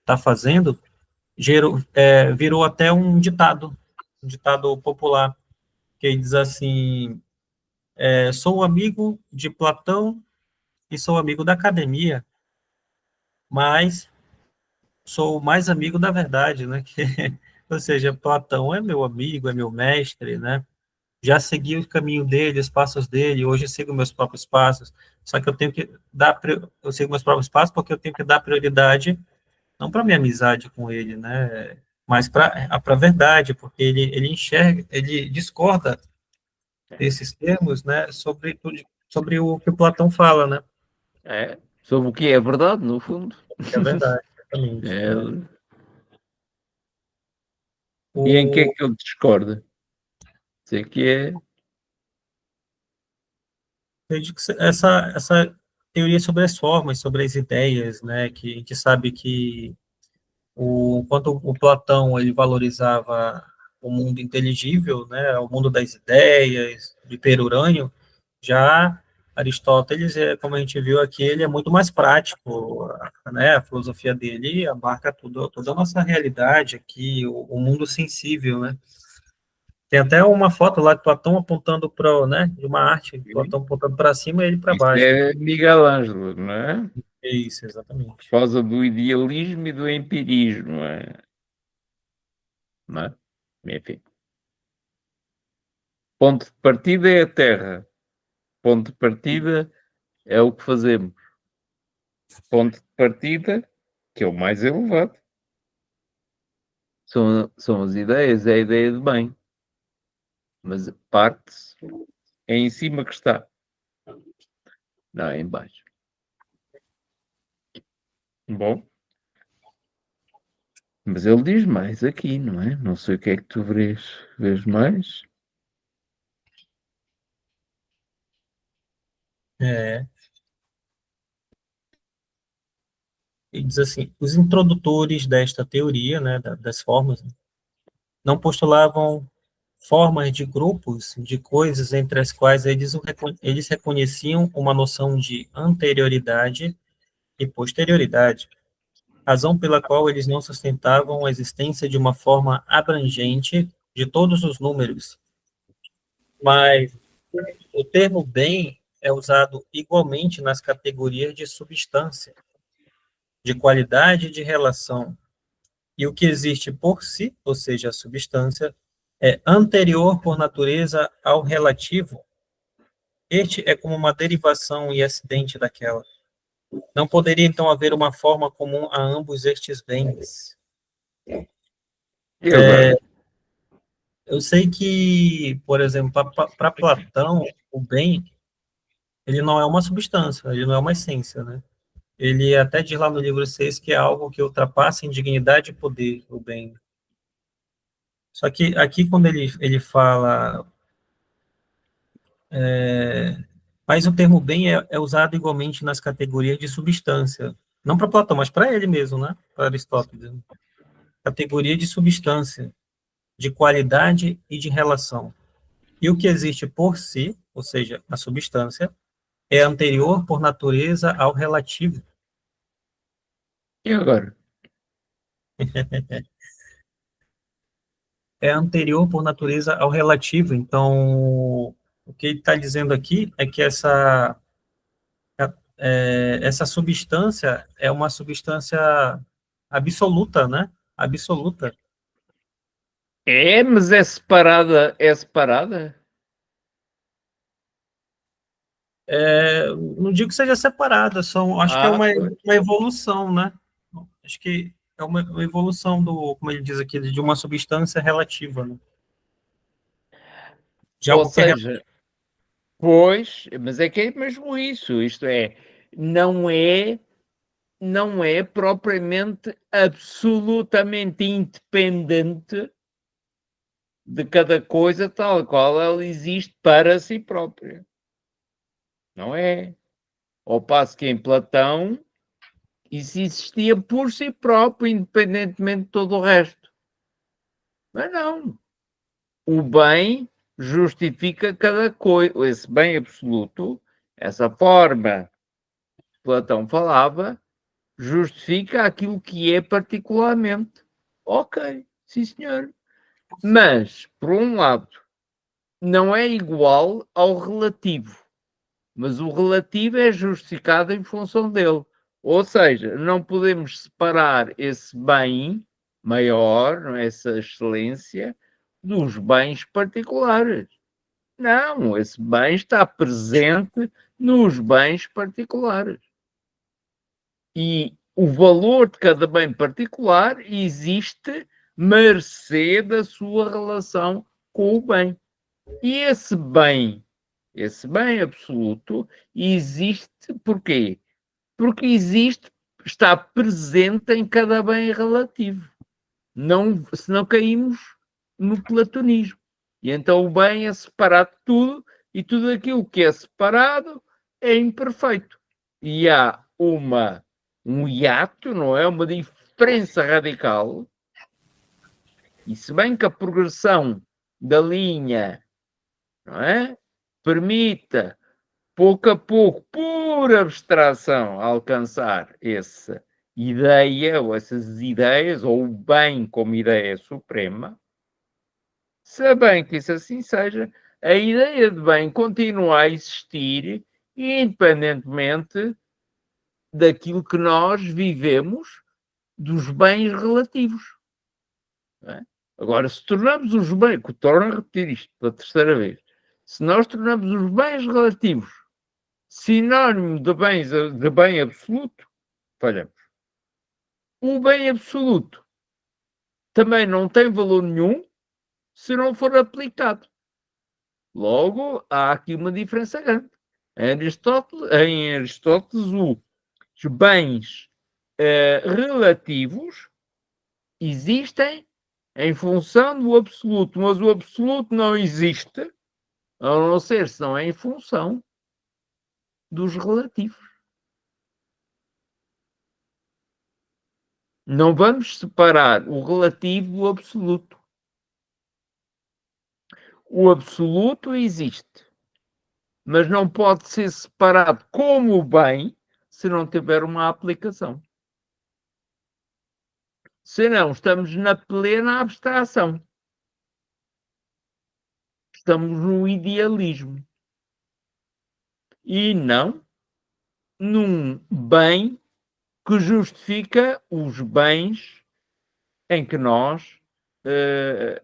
está fazendo virou até um ditado popular, que ele diz assim, sou amigo de Platão e sou amigo da academia, mas sou mais amigo da verdade, né? Ou seja, Platão é meu amigo, é meu mestre, né? Já segui o caminho dele, os passos dele, hoje eu sigo meus próprios passos, só que eu tenho que eu sigo meus próprios passos porque eu tenho que dar prioridade não para minha amizade com ele, né? Mas para a verdade, porque ele enxerga, ele discorda desses termos, né? Sobre o que o Platão fala, né? É. Sobre o que é verdade, no fundo. É verdade, exatamente, né? É. E em que é O, que ele discorda? Sei que é. eu digo que essa teoria sobre as formas, sobre as ideias, né? Que a gente sabe que quando o Platão ele valorizava o mundo inteligível, né, o mundo das ideias, de perurânio, já Aristóteles, como a gente viu aqui, ele é muito mais prático, né, a filosofia dele abarca toda a nossa realidade aqui, o mundo sensível, né. Tem até uma foto lá de Platão apontando para, né, de uma arte, Platão apontando para cima e ele para Isso baixo. é Miguel Ângelo, não é? É isso, Por exatamente. causa do idealismo e do empirismo, não é? Enfim. Ponto de partida é a Terra. Ponto de partida é o que fazemos. Ponto de partida, que é o mais elevado, são as ideias, é a ideia de bem. Mas parte-se é em cima que está, não é em baixo. Bom, mas ele diz mais aqui, não é? Não sei o que é que tu vês mais. É, e diz assim, os introdutores desta teoria, né, das formas, não postulavam formas de grupos de coisas entre as quais eles reconheciam uma noção de anterioridade e posterioridade, razão pela qual eles não sustentavam a existência de uma forma abrangente de todos os números, mas o termo bem é usado igualmente nas categorias de substância, de qualidade e de relação. E o que existe por si, ou seja, a substância, é anterior por natureza ao relativo. Este é como uma derivação e acidente daquela. Não poderia, então, haver uma forma comum a ambos estes bens. E agora? Eu sei que, por exemplo, para Platão, o bem, ele não é uma substância, ele não é uma essência, né? Ele até diz lá no livro 6 que é algo que ultrapassa em dignidade e poder, o bem. Só que aqui, quando ele fala. Mas o termo bem é usado igualmente nas categorias de substância. Não para Platão, mas para ele mesmo, né? Para Aristóteles. Categoria de substância, de qualidade e de relação. E o que existe por si, ou seja, a substância, é anterior por natureza ao relativo. E agora? é anterior por natureza ao relativo. Então, o que ele está dizendo aqui é que essa substância é uma substância absoluta, né? Absoluta. É, mas é separada, é separada? Não digo que seja separada, acho que é Pois. uma evolução, né? Acho que é uma evolução como ele diz aqui, de uma substância relativa, né? De Ou algo que é seja, pois, mas é que é mesmo isso, isto é, não é, não é propriamente absolutamente independente de cada coisa tal qual ela existe para si própria. Não é? Ao passo que em Platão isso existia por si próprio, independentemente de todo o resto. Mas não. O bem justifica cada coisa. Esse bem absoluto, essa forma que Platão falava, justifica aquilo que é particularmente. Ok, sim senhor. Mas, por um lado, não é igual ao relativo. Mas o relativo é justificado em função dele. Ou seja, não podemos separar esse bem maior, não é? Essa excelência, dos bens particulares. Não, esse bem está presente nos bens particulares. E o valor de cada bem particular existe mercê da sua relação com o bem. E esse bem absoluto, existe porquê? Porque existe, está presente em cada bem relativo. Não, senão caímos no platonismo. E então o bem é separado de tudo, e tudo aquilo que é separado é imperfeito. E há um hiato, não é? Uma diferença radical. E se bem que a progressão da linha, não é? Permita, pouco a pouco, por abstração, alcançar essa ideia, ou essas ideias, ou o bem como ideia suprema, se bem que isso assim seja, a ideia de bem continua a existir, independentemente daquilo que nós vivemos dos bens relativos. Não é? Agora, se tornamos os bens, torno a repetir isto pela terceira vez, se nós tornamos os bens relativos sinónimo de bem absoluto, falhamos. O bem absoluto também não tem valor nenhum se não for aplicado. Logo, há aqui uma diferença grande. Em Aristóteles os bens relativos existem em função do absoluto, mas o absoluto não existe, a não ser se não é em função dos relativos. Não vamos separar o relativo do absoluto. O absoluto existe, mas não pode ser separado como bem se não tiver uma aplicação. Senão, estamos na plena abstração. Estamos no idealismo. E não num bem que justifica os bens em que nós,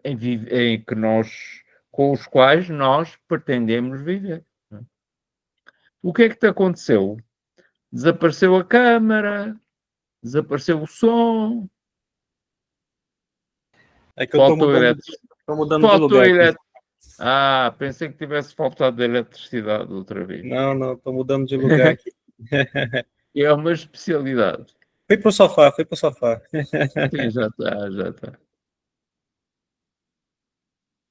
em que nós, com os quais nós pretendemos viver. O que é que te aconteceu? Desapareceu a câmara, desapareceu o som, é que eu faltou eletricidade. tô mudando de Faltou lugar aqui. Ah, pensei que tivesse faltado eletricidade outra vez. Não, tô mudando de lugar aqui. É uma especialidade. Foi pro sofá. Sim, já está, já está. Yeah.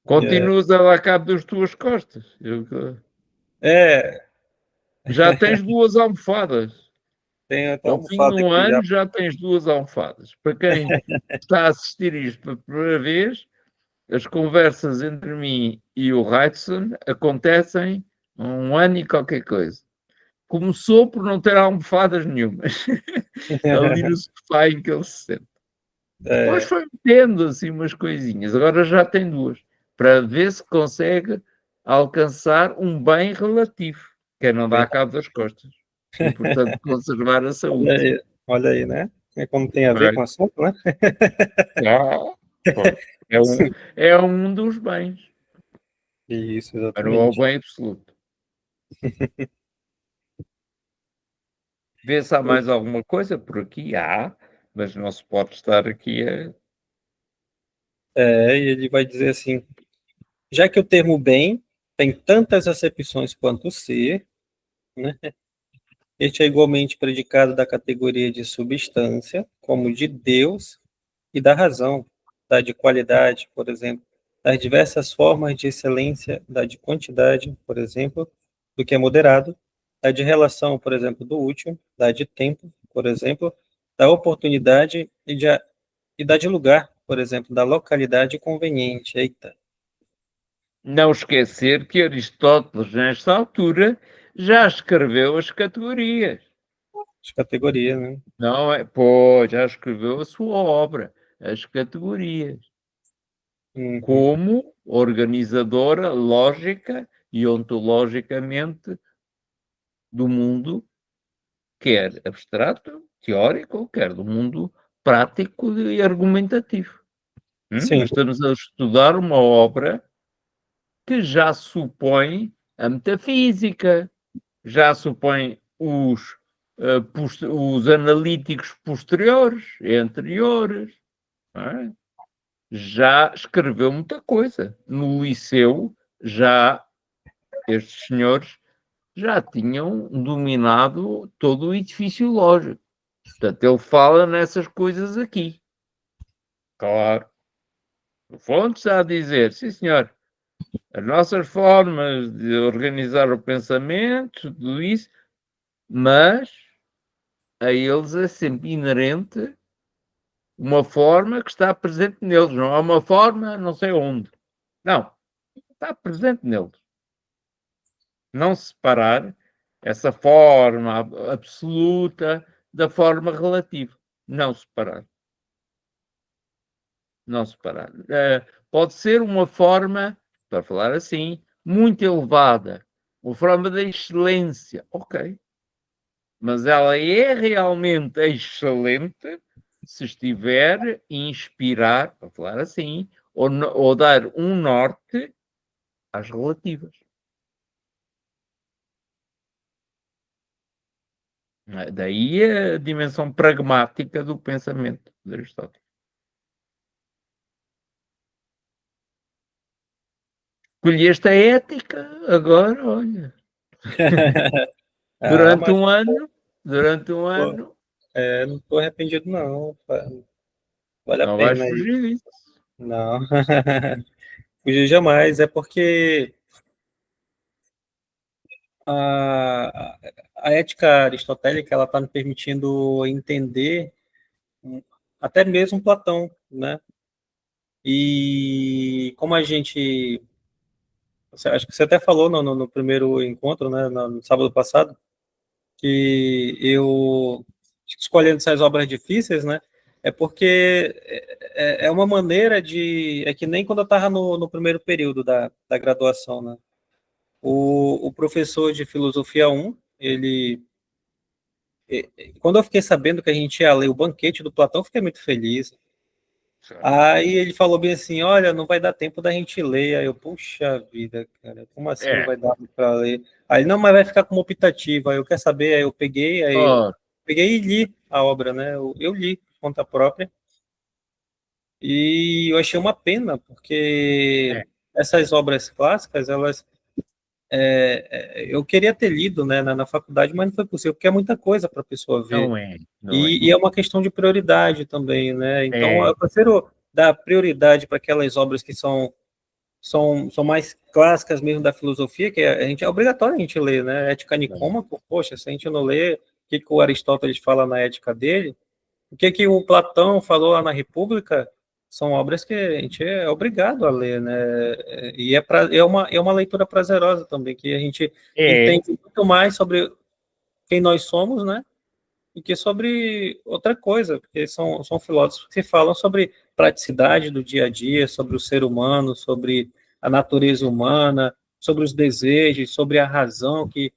Continuas a dar cabo das tuas costas. É, Já tens duas almofadas. tem até Ao uma fim de almofada um aqui já. ano já tens duas almofadas. Para quem está a assistir isto pela primeira vez, as conversas entre mim e o Hudson acontecem há um ano e qualquer coisa. Começou por não ter almofadas nenhumas. Ali no sofá em que ele se sente. Depois foi metendo assim umas coisinhas, agora já tem duas, para ver se consegue alcançar um bem relativo, que é não dar Verdade. cabo das costas e, portanto, conservar a saúde. Olha aí, né? É como tem a ver Vai. com o assunto, né? Ah, pois. É um dos bens, Isso, mas não é o exatamente. bem absoluto. Vê se há Pois mais alguma coisa por aqui, mas não se pode estar aqui a. e ele vai dizer assim: já que o termo bem tem tantas acepções quanto o ser, né? Este é igualmente predicado da categoria de substância, como de Deus e da razão, da de qualidade, por exemplo, das diversas formas de excelência, da de quantidade, por exemplo, do que é moderado, da de relação, por exemplo, do útil, da de tempo, por exemplo, da oportunidade e da de lugar, por exemplo, da localidade conveniente. Eita, Não esquecer que Aristóteles, nesta altura, já escreveu as categorias. de categoria, né? Não é? Pô, já escreveu a sua obra, as categorias, Uhum. como organizadora lógica e ontologicamente do mundo, quer abstrato, teórico, quer do mundo prático e argumentativo. Sim, Nós estamos a estudar uma obra que já supõe a metafísica, já supõe os analíticos posteriores e anteriores. Não é? Já escreveu muita coisa. No liceu, já estes senhores já tinham dominado todo o edifício lógico. Portanto, ele fala nessas coisas aqui. Claro. O Fontes está a dizer, sim senhor, as nossas formas de organizar o pensamento, tudo isso, mas a eles é sempre inerente uma forma que está presente neles, não é uma forma não sei onde. Não, está presente neles. Não separar essa forma absoluta da forma relativa. Não separar. Não separar. Pode ser uma forma, para falar assim, muito elevada, uma forma de excelência, ok, mas ela é realmente excelente se estiver a inspirar, para falar assim, ou dar um norte às relativas. Daí a dimensão pragmática do pensamento de Aristóteles. Escolheste a ética, agora, olha, ah, durante mas um ano, durante um pô, ano, não estou arrependido, não. Vale a não vais pena aí. fugir disso. Não, fugir jamais. É porque a, a ética aristotélica ela está me permitindo entender até mesmo Platão, né? E como a gente, acho que você até falou no primeiro encontro, né, no sábado passado, que eu escolhendo essas obras difíceis, né? É porque é uma maneira de. É que nem quando eu estava no primeiro período da graduação, né? O professor de filosofia um quando eu fiquei sabendo que a gente ia ler o Banquete do Platão, eu fiquei muito feliz. Aí ele falou bem assim: olha, não vai dar tempo da gente ler. Aí eu, puxa vida, cara, como assim não É. vai dar para ler? Aí, não, mas vai ficar como optativa. Aí eu quer saber, aí eu peguei, Oh, peguei e li a obra, né? Eu li por conta própria. E eu achei uma pena, porque é. essas obras clássicas, elas eu queria ter lido, né, na faculdade, mas não foi possível, porque é muita coisa para a pessoa ver. Não é, não é. E é uma questão de prioridade também, né? Então, É, eu prefiro dar prioridade para aquelas obras que são mais clássicas mesmo da filosofia, que a gente é obrigatório a gente ler, né? Ética Nicômaco, poxa, se a gente não lê, o que o Aristóteles fala na ética dele, o que o Platão falou lá na República, são obras que a gente é obrigado a ler, né? E é uma leitura prazerosa também, que a gente é, entende muito mais sobre quem nós somos, né? do que sobre outra coisa, porque são filósofos que falam sobre praticidade do dia a dia, sobre o ser humano, sobre a natureza humana, sobre os desejos, sobre a razão que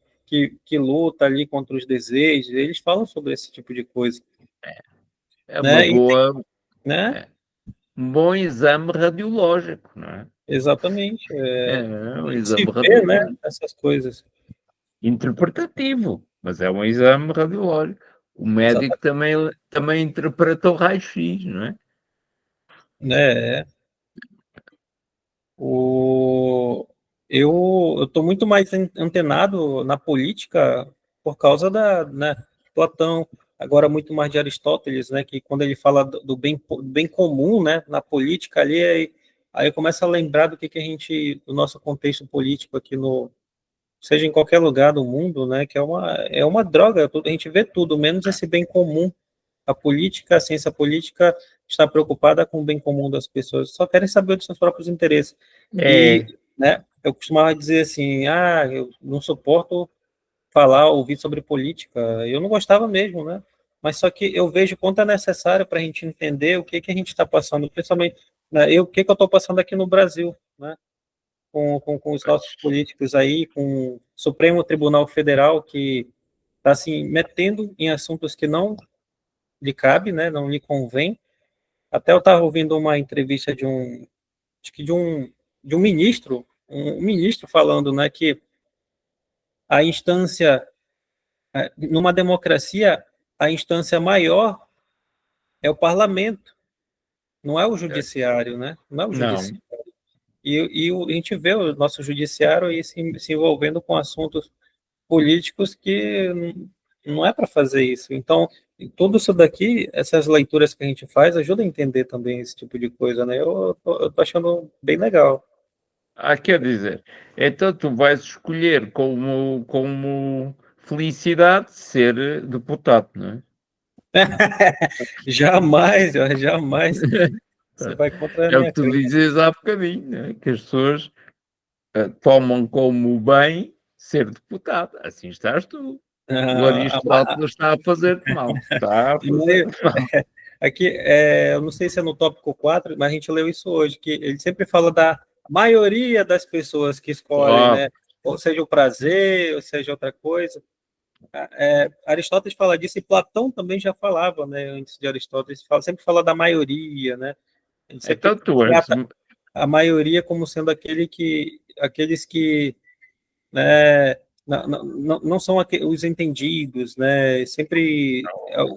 luta ali contra os desejos. Eles falam sobre esse tipo de coisa, É uma né? boa, Né? é, um bom exame radiológico, não é? Exatamente. É A um gente se exame vê, né? radiológico. Essas coisas. Interpretativo, mas é um exame radiológico. O médico Exatamente. também interpreta o raio-x, não é? Né? O, eu estou muito mais antenado na política por causa né, Platão, agora muito mais de Aristóteles, né, que quando ele fala do bem comum, né, na política ali, aí eu começo a lembrar do a gente, do nosso contexto político aqui seja em qualquer lugar do mundo, né, que é uma droga, a gente vê tudo, menos esse bem comum. A política, a ciência política está preocupada com o bem comum das pessoas, só querem saber dos seus próprios interesses. E, É, né, eu costumava dizer assim, eu não suporto falar, ouvir sobre política. Eu não gostava mesmo, né? Mas só que eu vejo quanto é necessário para a gente entender o que a gente está passando, principalmente, né, o que eu estou passando aqui no Brasil, né? Com os nossos políticos aí, com o Supremo Tribunal Federal, que está se metendo em assuntos que não lhe cabe, né? Não lhe convém. Até eu estava ouvindo uma entrevista acho que de um ministro, um ministro falando, né, que a instância, numa democracia, a instância maior é o parlamento, não é o judiciário, né? Não é o não. judiciário. A gente vê o nosso judiciário aí se envolvendo com assuntos políticos que não é para fazer isso. Então, tudo isso daqui, essas leituras que a gente faz, ajuda a entender também esse tipo de coisa, né? Eu tô achando bem legal. Quer dizer, então tu vais escolher como felicidade ser deputado, não é? Jamais, jamais. Você vai contra a É o que minha tu crença. dizes há bocadinho, não é? Que as pessoas tomam como bem ser deputado. Assim estás tu. O Ah, Aristóteles está a fazer-te mal. Está a fazer mal. aqui, eu não sei se é no tópico 4, mas a gente leu isso hoje, que ele sempre fala da maioria das pessoas que escolhem, Ó, né? Ou seja, o prazer, ou seja, outra coisa. Aristóteles fala disso e Platão também já falava, né? Antes de Aristóteles, sempre fala da maioria, né? Ele sempre então tu és. trata a maioria como sendo aqueles que, né, não são os entendidos, né? Sempre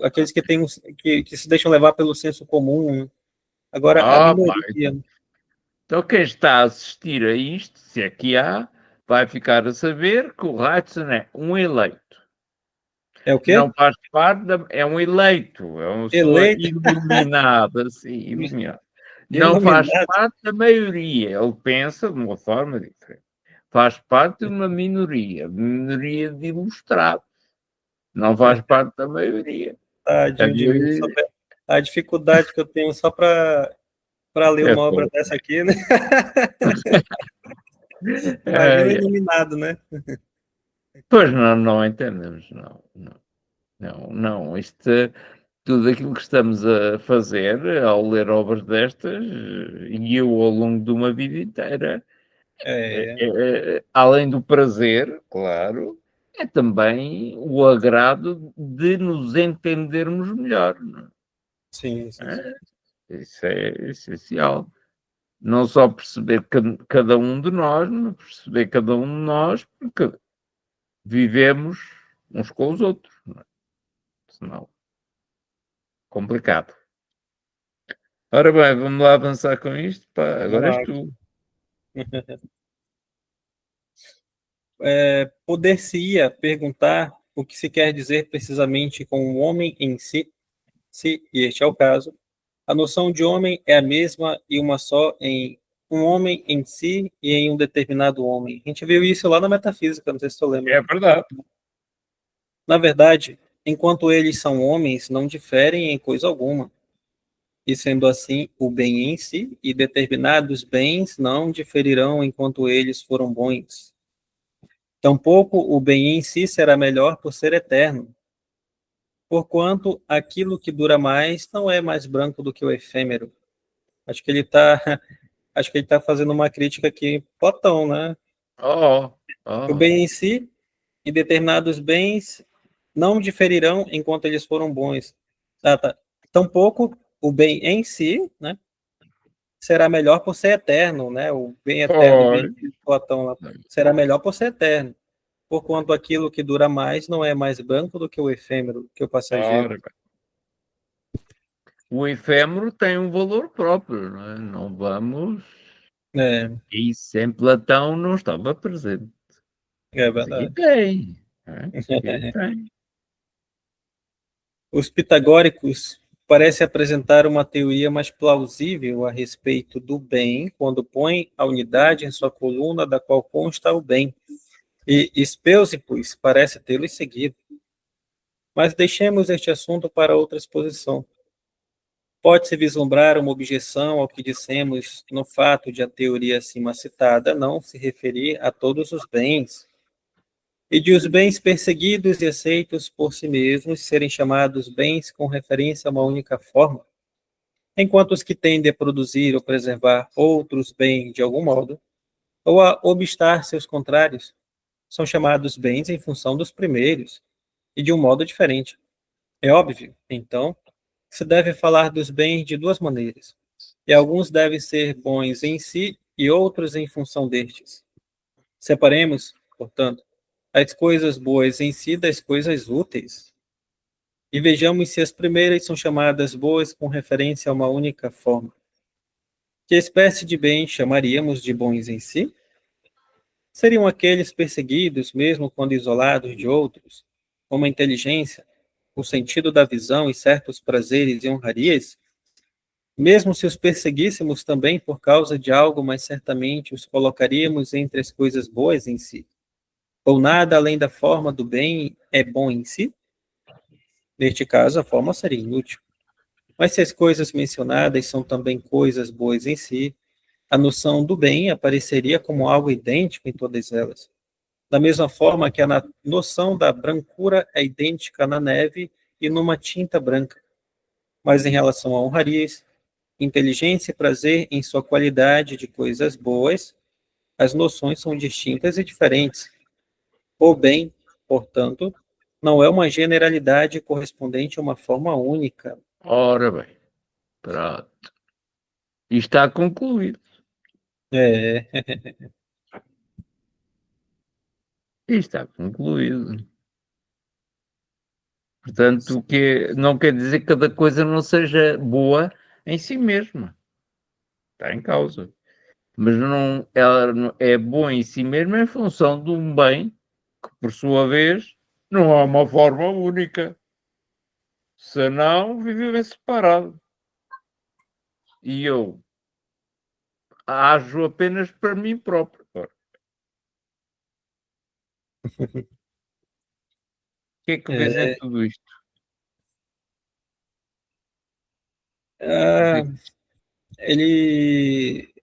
aqueles que têm que se deixam levar pelo senso comum. Agora a Ó, pá, minoria então quem está a assistir a isto, se é que há, vai ficar a saber que o Hudson é um eleito. é o quê? Não faz parte é um eleito, é uma pessoa Eleito, iluminada, sim, iluminada. Não faz iluminado. parte da maioria, ele pensa de uma forma diferente. Faz parte de uma minoria de ilustrados, não faz parte da maioria. A Tadinho de mim. maioria A dificuldade que eu tenho só para ler é uma obra pouco. dessa aqui, né? Imagina É, iluminado, né? pois não entendemos, não. Isto, tudo aquilo que estamos a fazer ao ler obras destas, e eu ao longo de uma vida inteira, É, além do prazer, claro, é também o agrado de nos entendermos melhor, não sim, sim, sim. é? Isso é essencial. Não só perceber cada um de nós, mas perceber cada um de nós, porque vivemos uns com os outros, não é? Senão, complicado. Ora bem, vamos lá avançar com isto. Pá, Vamos agora és lá. tu. Poder-se-ia perguntar o que se quer dizer precisamente com o homem em si, se este é o caso. A noção de homem é a mesma e uma só em um homem em si e em um determinado homem. A gente viu isso lá na metafísica, não sei se tu lembra. É verdade. Na verdade, enquanto eles são homens, não diferem em coisa alguma. E sendo assim, o bem em si e determinados bens não diferirão enquanto eles foram bons. Tampouco o bem em si será melhor por ser eterno. porquanto aquilo que dura mais não é mais branco do que o efêmero. Acho que ele está acho que ele tá fazendo uma crítica aqui, Platão, né? Oh, O oh, bem em si e determinados bens não diferirão enquanto eles foram bons. Tá. Tampouco o bem em si, né, será melhor por ser eterno, né? O bem eterno, o oh, bem de Platão lá, será melhor por ser eterno, porquanto aquilo que dura mais não é mais branco do que o efêmero, que o passageiro. ora bem. O efêmero tem um valor próprio, não é? Não vamos. É, Isso em Platão não estava presente. é Mas aqui verdade. tem. Não é? Aqui tem. Os pitagóricos parecem apresentar uma teoria mais plausível a respeito do bem, quando põem a unidade em sua coluna da qual consta o bem, e Espeusippus parece tê-lo seguido. Mas deixemos este assunto para outra exposição. Pode-se vislumbrar uma objeção ao que dissemos no fato de a teoria acima citada não se referir a todos os bens, e de os bens perseguidos e aceitos por si mesmos serem chamados bens com referência a uma única forma, enquanto os que tendem a produzir ou preservar outros bens de algum modo, ou a obstar seus contrários, são chamados bens em função dos primeiros, e de um modo diferente. É óbvio, então, que se deve falar dos bens de duas maneiras, e alguns devem ser bons em si e outros em função destes. Separemos, portanto, as coisas boas em si das coisas úteis, e vejamos se as primeiras são chamadas boas com referência a uma única forma. Que espécie de bens chamaríamos de bons em si? Seriam aqueles perseguidos, mesmo quando isolados de outros, como a inteligência, o sentido da visão e certos prazeres e honrarias? Mesmo se os perseguíssemos também por causa de algo, mas certamente os colocaríamos entre as coisas boas em si. Ou nada além da forma do bem é bom em si? Neste caso, a forma seria inútil. Mas se as coisas mencionadas são também coisas boas em si, a noção do bem apareceria como algo idêntico em todas elas. Da mesma forma que a noção da brancura é idêntica na neve e numa tinta branca. Mas em relação a honrarias, inteligência e prazer em sua qualidade de coisas boas, as noções são distintas e diferentes. O bem, portanto, não é uma generalidade correspondente a uma forma única. Ora bem. Pronto. E está concluído. É, E está concluído. Portanto, que não quer dizer que cada coisa não seja boa em si mesma. Está em causa. Mas não, ela é boa em si mesma em função de um bem que, por sua vez, não há uma forma única. Senão, vivem separado. E eu ajo apenas para mim próprio. Ora, o que é que vês em é, tudo isto? O que é ah, que... ele,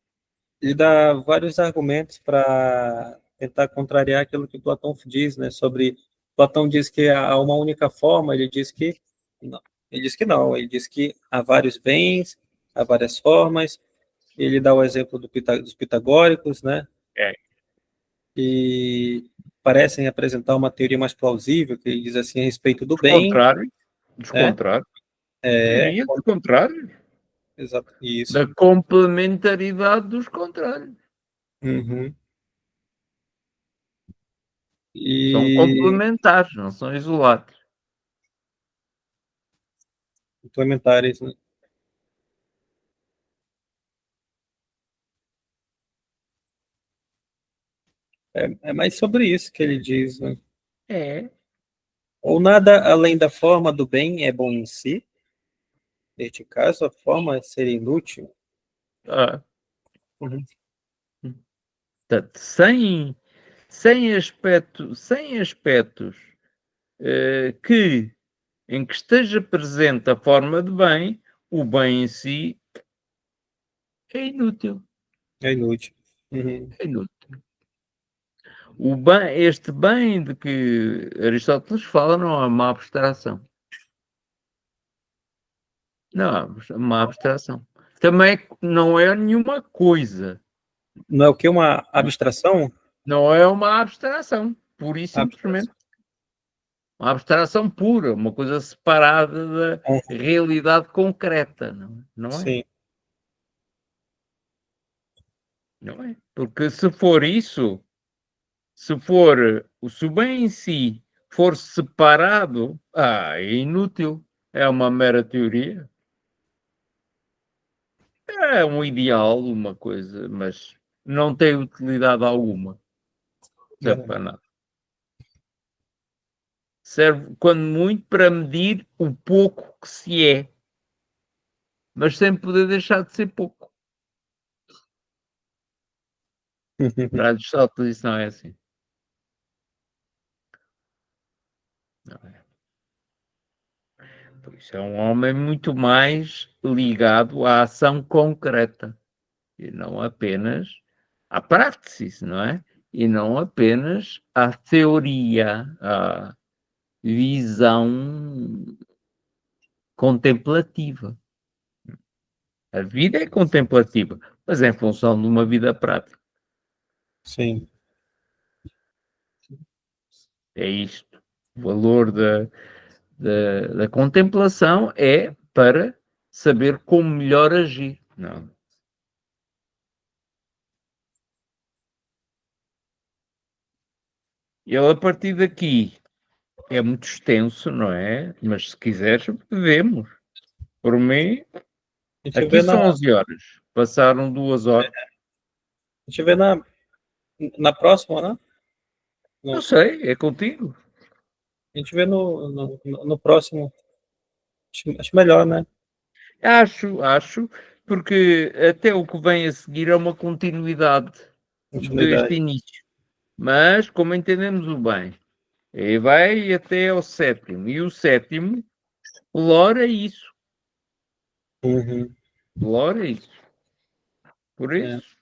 ele dá vários argumentos para tentar contrariar aquilo que Platão diz, né? Sobre Platão diz que há uma única forma, ele diz que não. Ele diz que não, ele diz que há vários bens, há várias formas. Ele dá o exemplo dos pitagóricos, né? É, E parecem apresentar uma teoria mais plausível, que ele diz assim a respeito do dos bem, contrários. Dos né? contrários. É, Teoria dos contrários. exato, isso. Da complementaridade dos contrários. Uhum. São E complementares, não são isolados. complementares, né? É mais sobre isso que ele diz, né? É. Ou nada além da forma do bem é bom em si. Neste caso, a forma seria inútil. Ah, Uhum. portanto, sem aspectos em que esteja presente a forma de bem, o bem em si é inútil. É inútil. Uhum. É inútil. O bem, este bem de que Aristóteles fala não é uma abstração. Não, uma abstração. Também não é nenhuma coisa. Não é o que? Uma abstração? Não é uma abstração, pura e Abstração. simplesmente. Uma abstração pura, uma coisa separada da Uhum. realidade concreta, não é? Sim. Não é? Porque se for isso, se for se o bem em si for separado, é inútil. É uma mera teoria. É um ideal, uma coisa, mas não tem utilidade alguma. Serve É. para nada. Serve, quando muito, para medir o pouco que se é, mas sem poder deixar de ser pouco. Para Aristóteles isso não é assim. Não é. Por isso é um homem muito mais ligado à ação concreta e não apenas à prática, não é? E não apenas à teoria, à visão contemplativa. A vida é contemplativa, mas é em função de uma vida prática. Sim. É isto. O valor da contemplação é para saber como melhor agir. Não. Ele, a partir daqui, é muito extenso, não é? Mas se quiseres, podemos. Por mim, A gente aqui vê na, são 11 horas. Passaram 2 horas. a gente vê na próxima, né? Não No- sei, é contigo. a gente vê no próximo. Acho melhor, né? Acho, porque até o que vem a seguir é uma continuidade deste Continuidade. início. Mas, como entendemos o bem, e vai até ao sétimo. E o sétimo explora isso. Uhum. Explora isso. Por É. isso,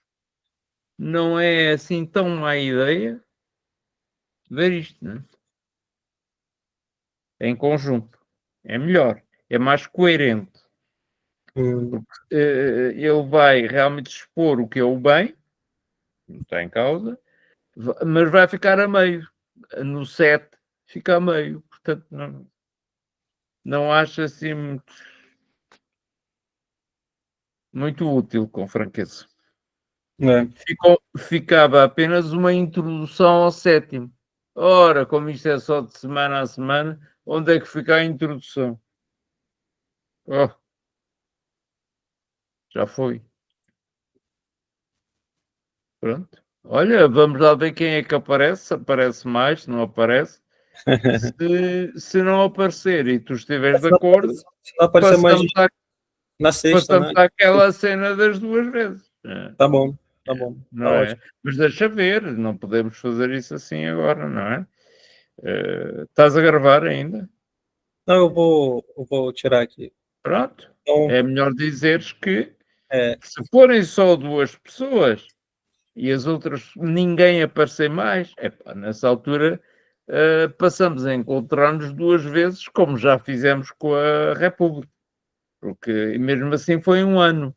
não é assim tão má ideia ver isto, né? Em conjunto. É melhor. É mais coerente. Uhum. Ele vai realmente expor o que é o bem, não está em causa, mas vai ficar a meio. No 7 fica a meio. Portanto, não acho assim muito útil, com franqueza. É. Ficava apenas uma introdução ao sétimo. Ora, como isto é só de semana a semana, onde é que fica a introdução? Oh, já foi. Pronto. Olha, vamos lá ver quem é que aparece. Se aparece mais, se não aparece. Se não aparecer e tu estiveres de acordo, Se não aparecer mais passamos, à, na sexta, passamos né? àquela cena das 2 vezes. É, Tá bom, tá bom. Tá não é? ótimo. Mas deixa ver, não podemos fazer isso assim agora, não é? Estás a gravar ainda? Não, eu vou tirar aqui. Pronto. Então, É melhor dizeres que é, se forem só 2 pessoas e as outras ninguém aparecer mais, epá, nessa altura passamos a encontrar-nos 2 vezes, como já fizemos com a República, porque mesmo assim foi um ano.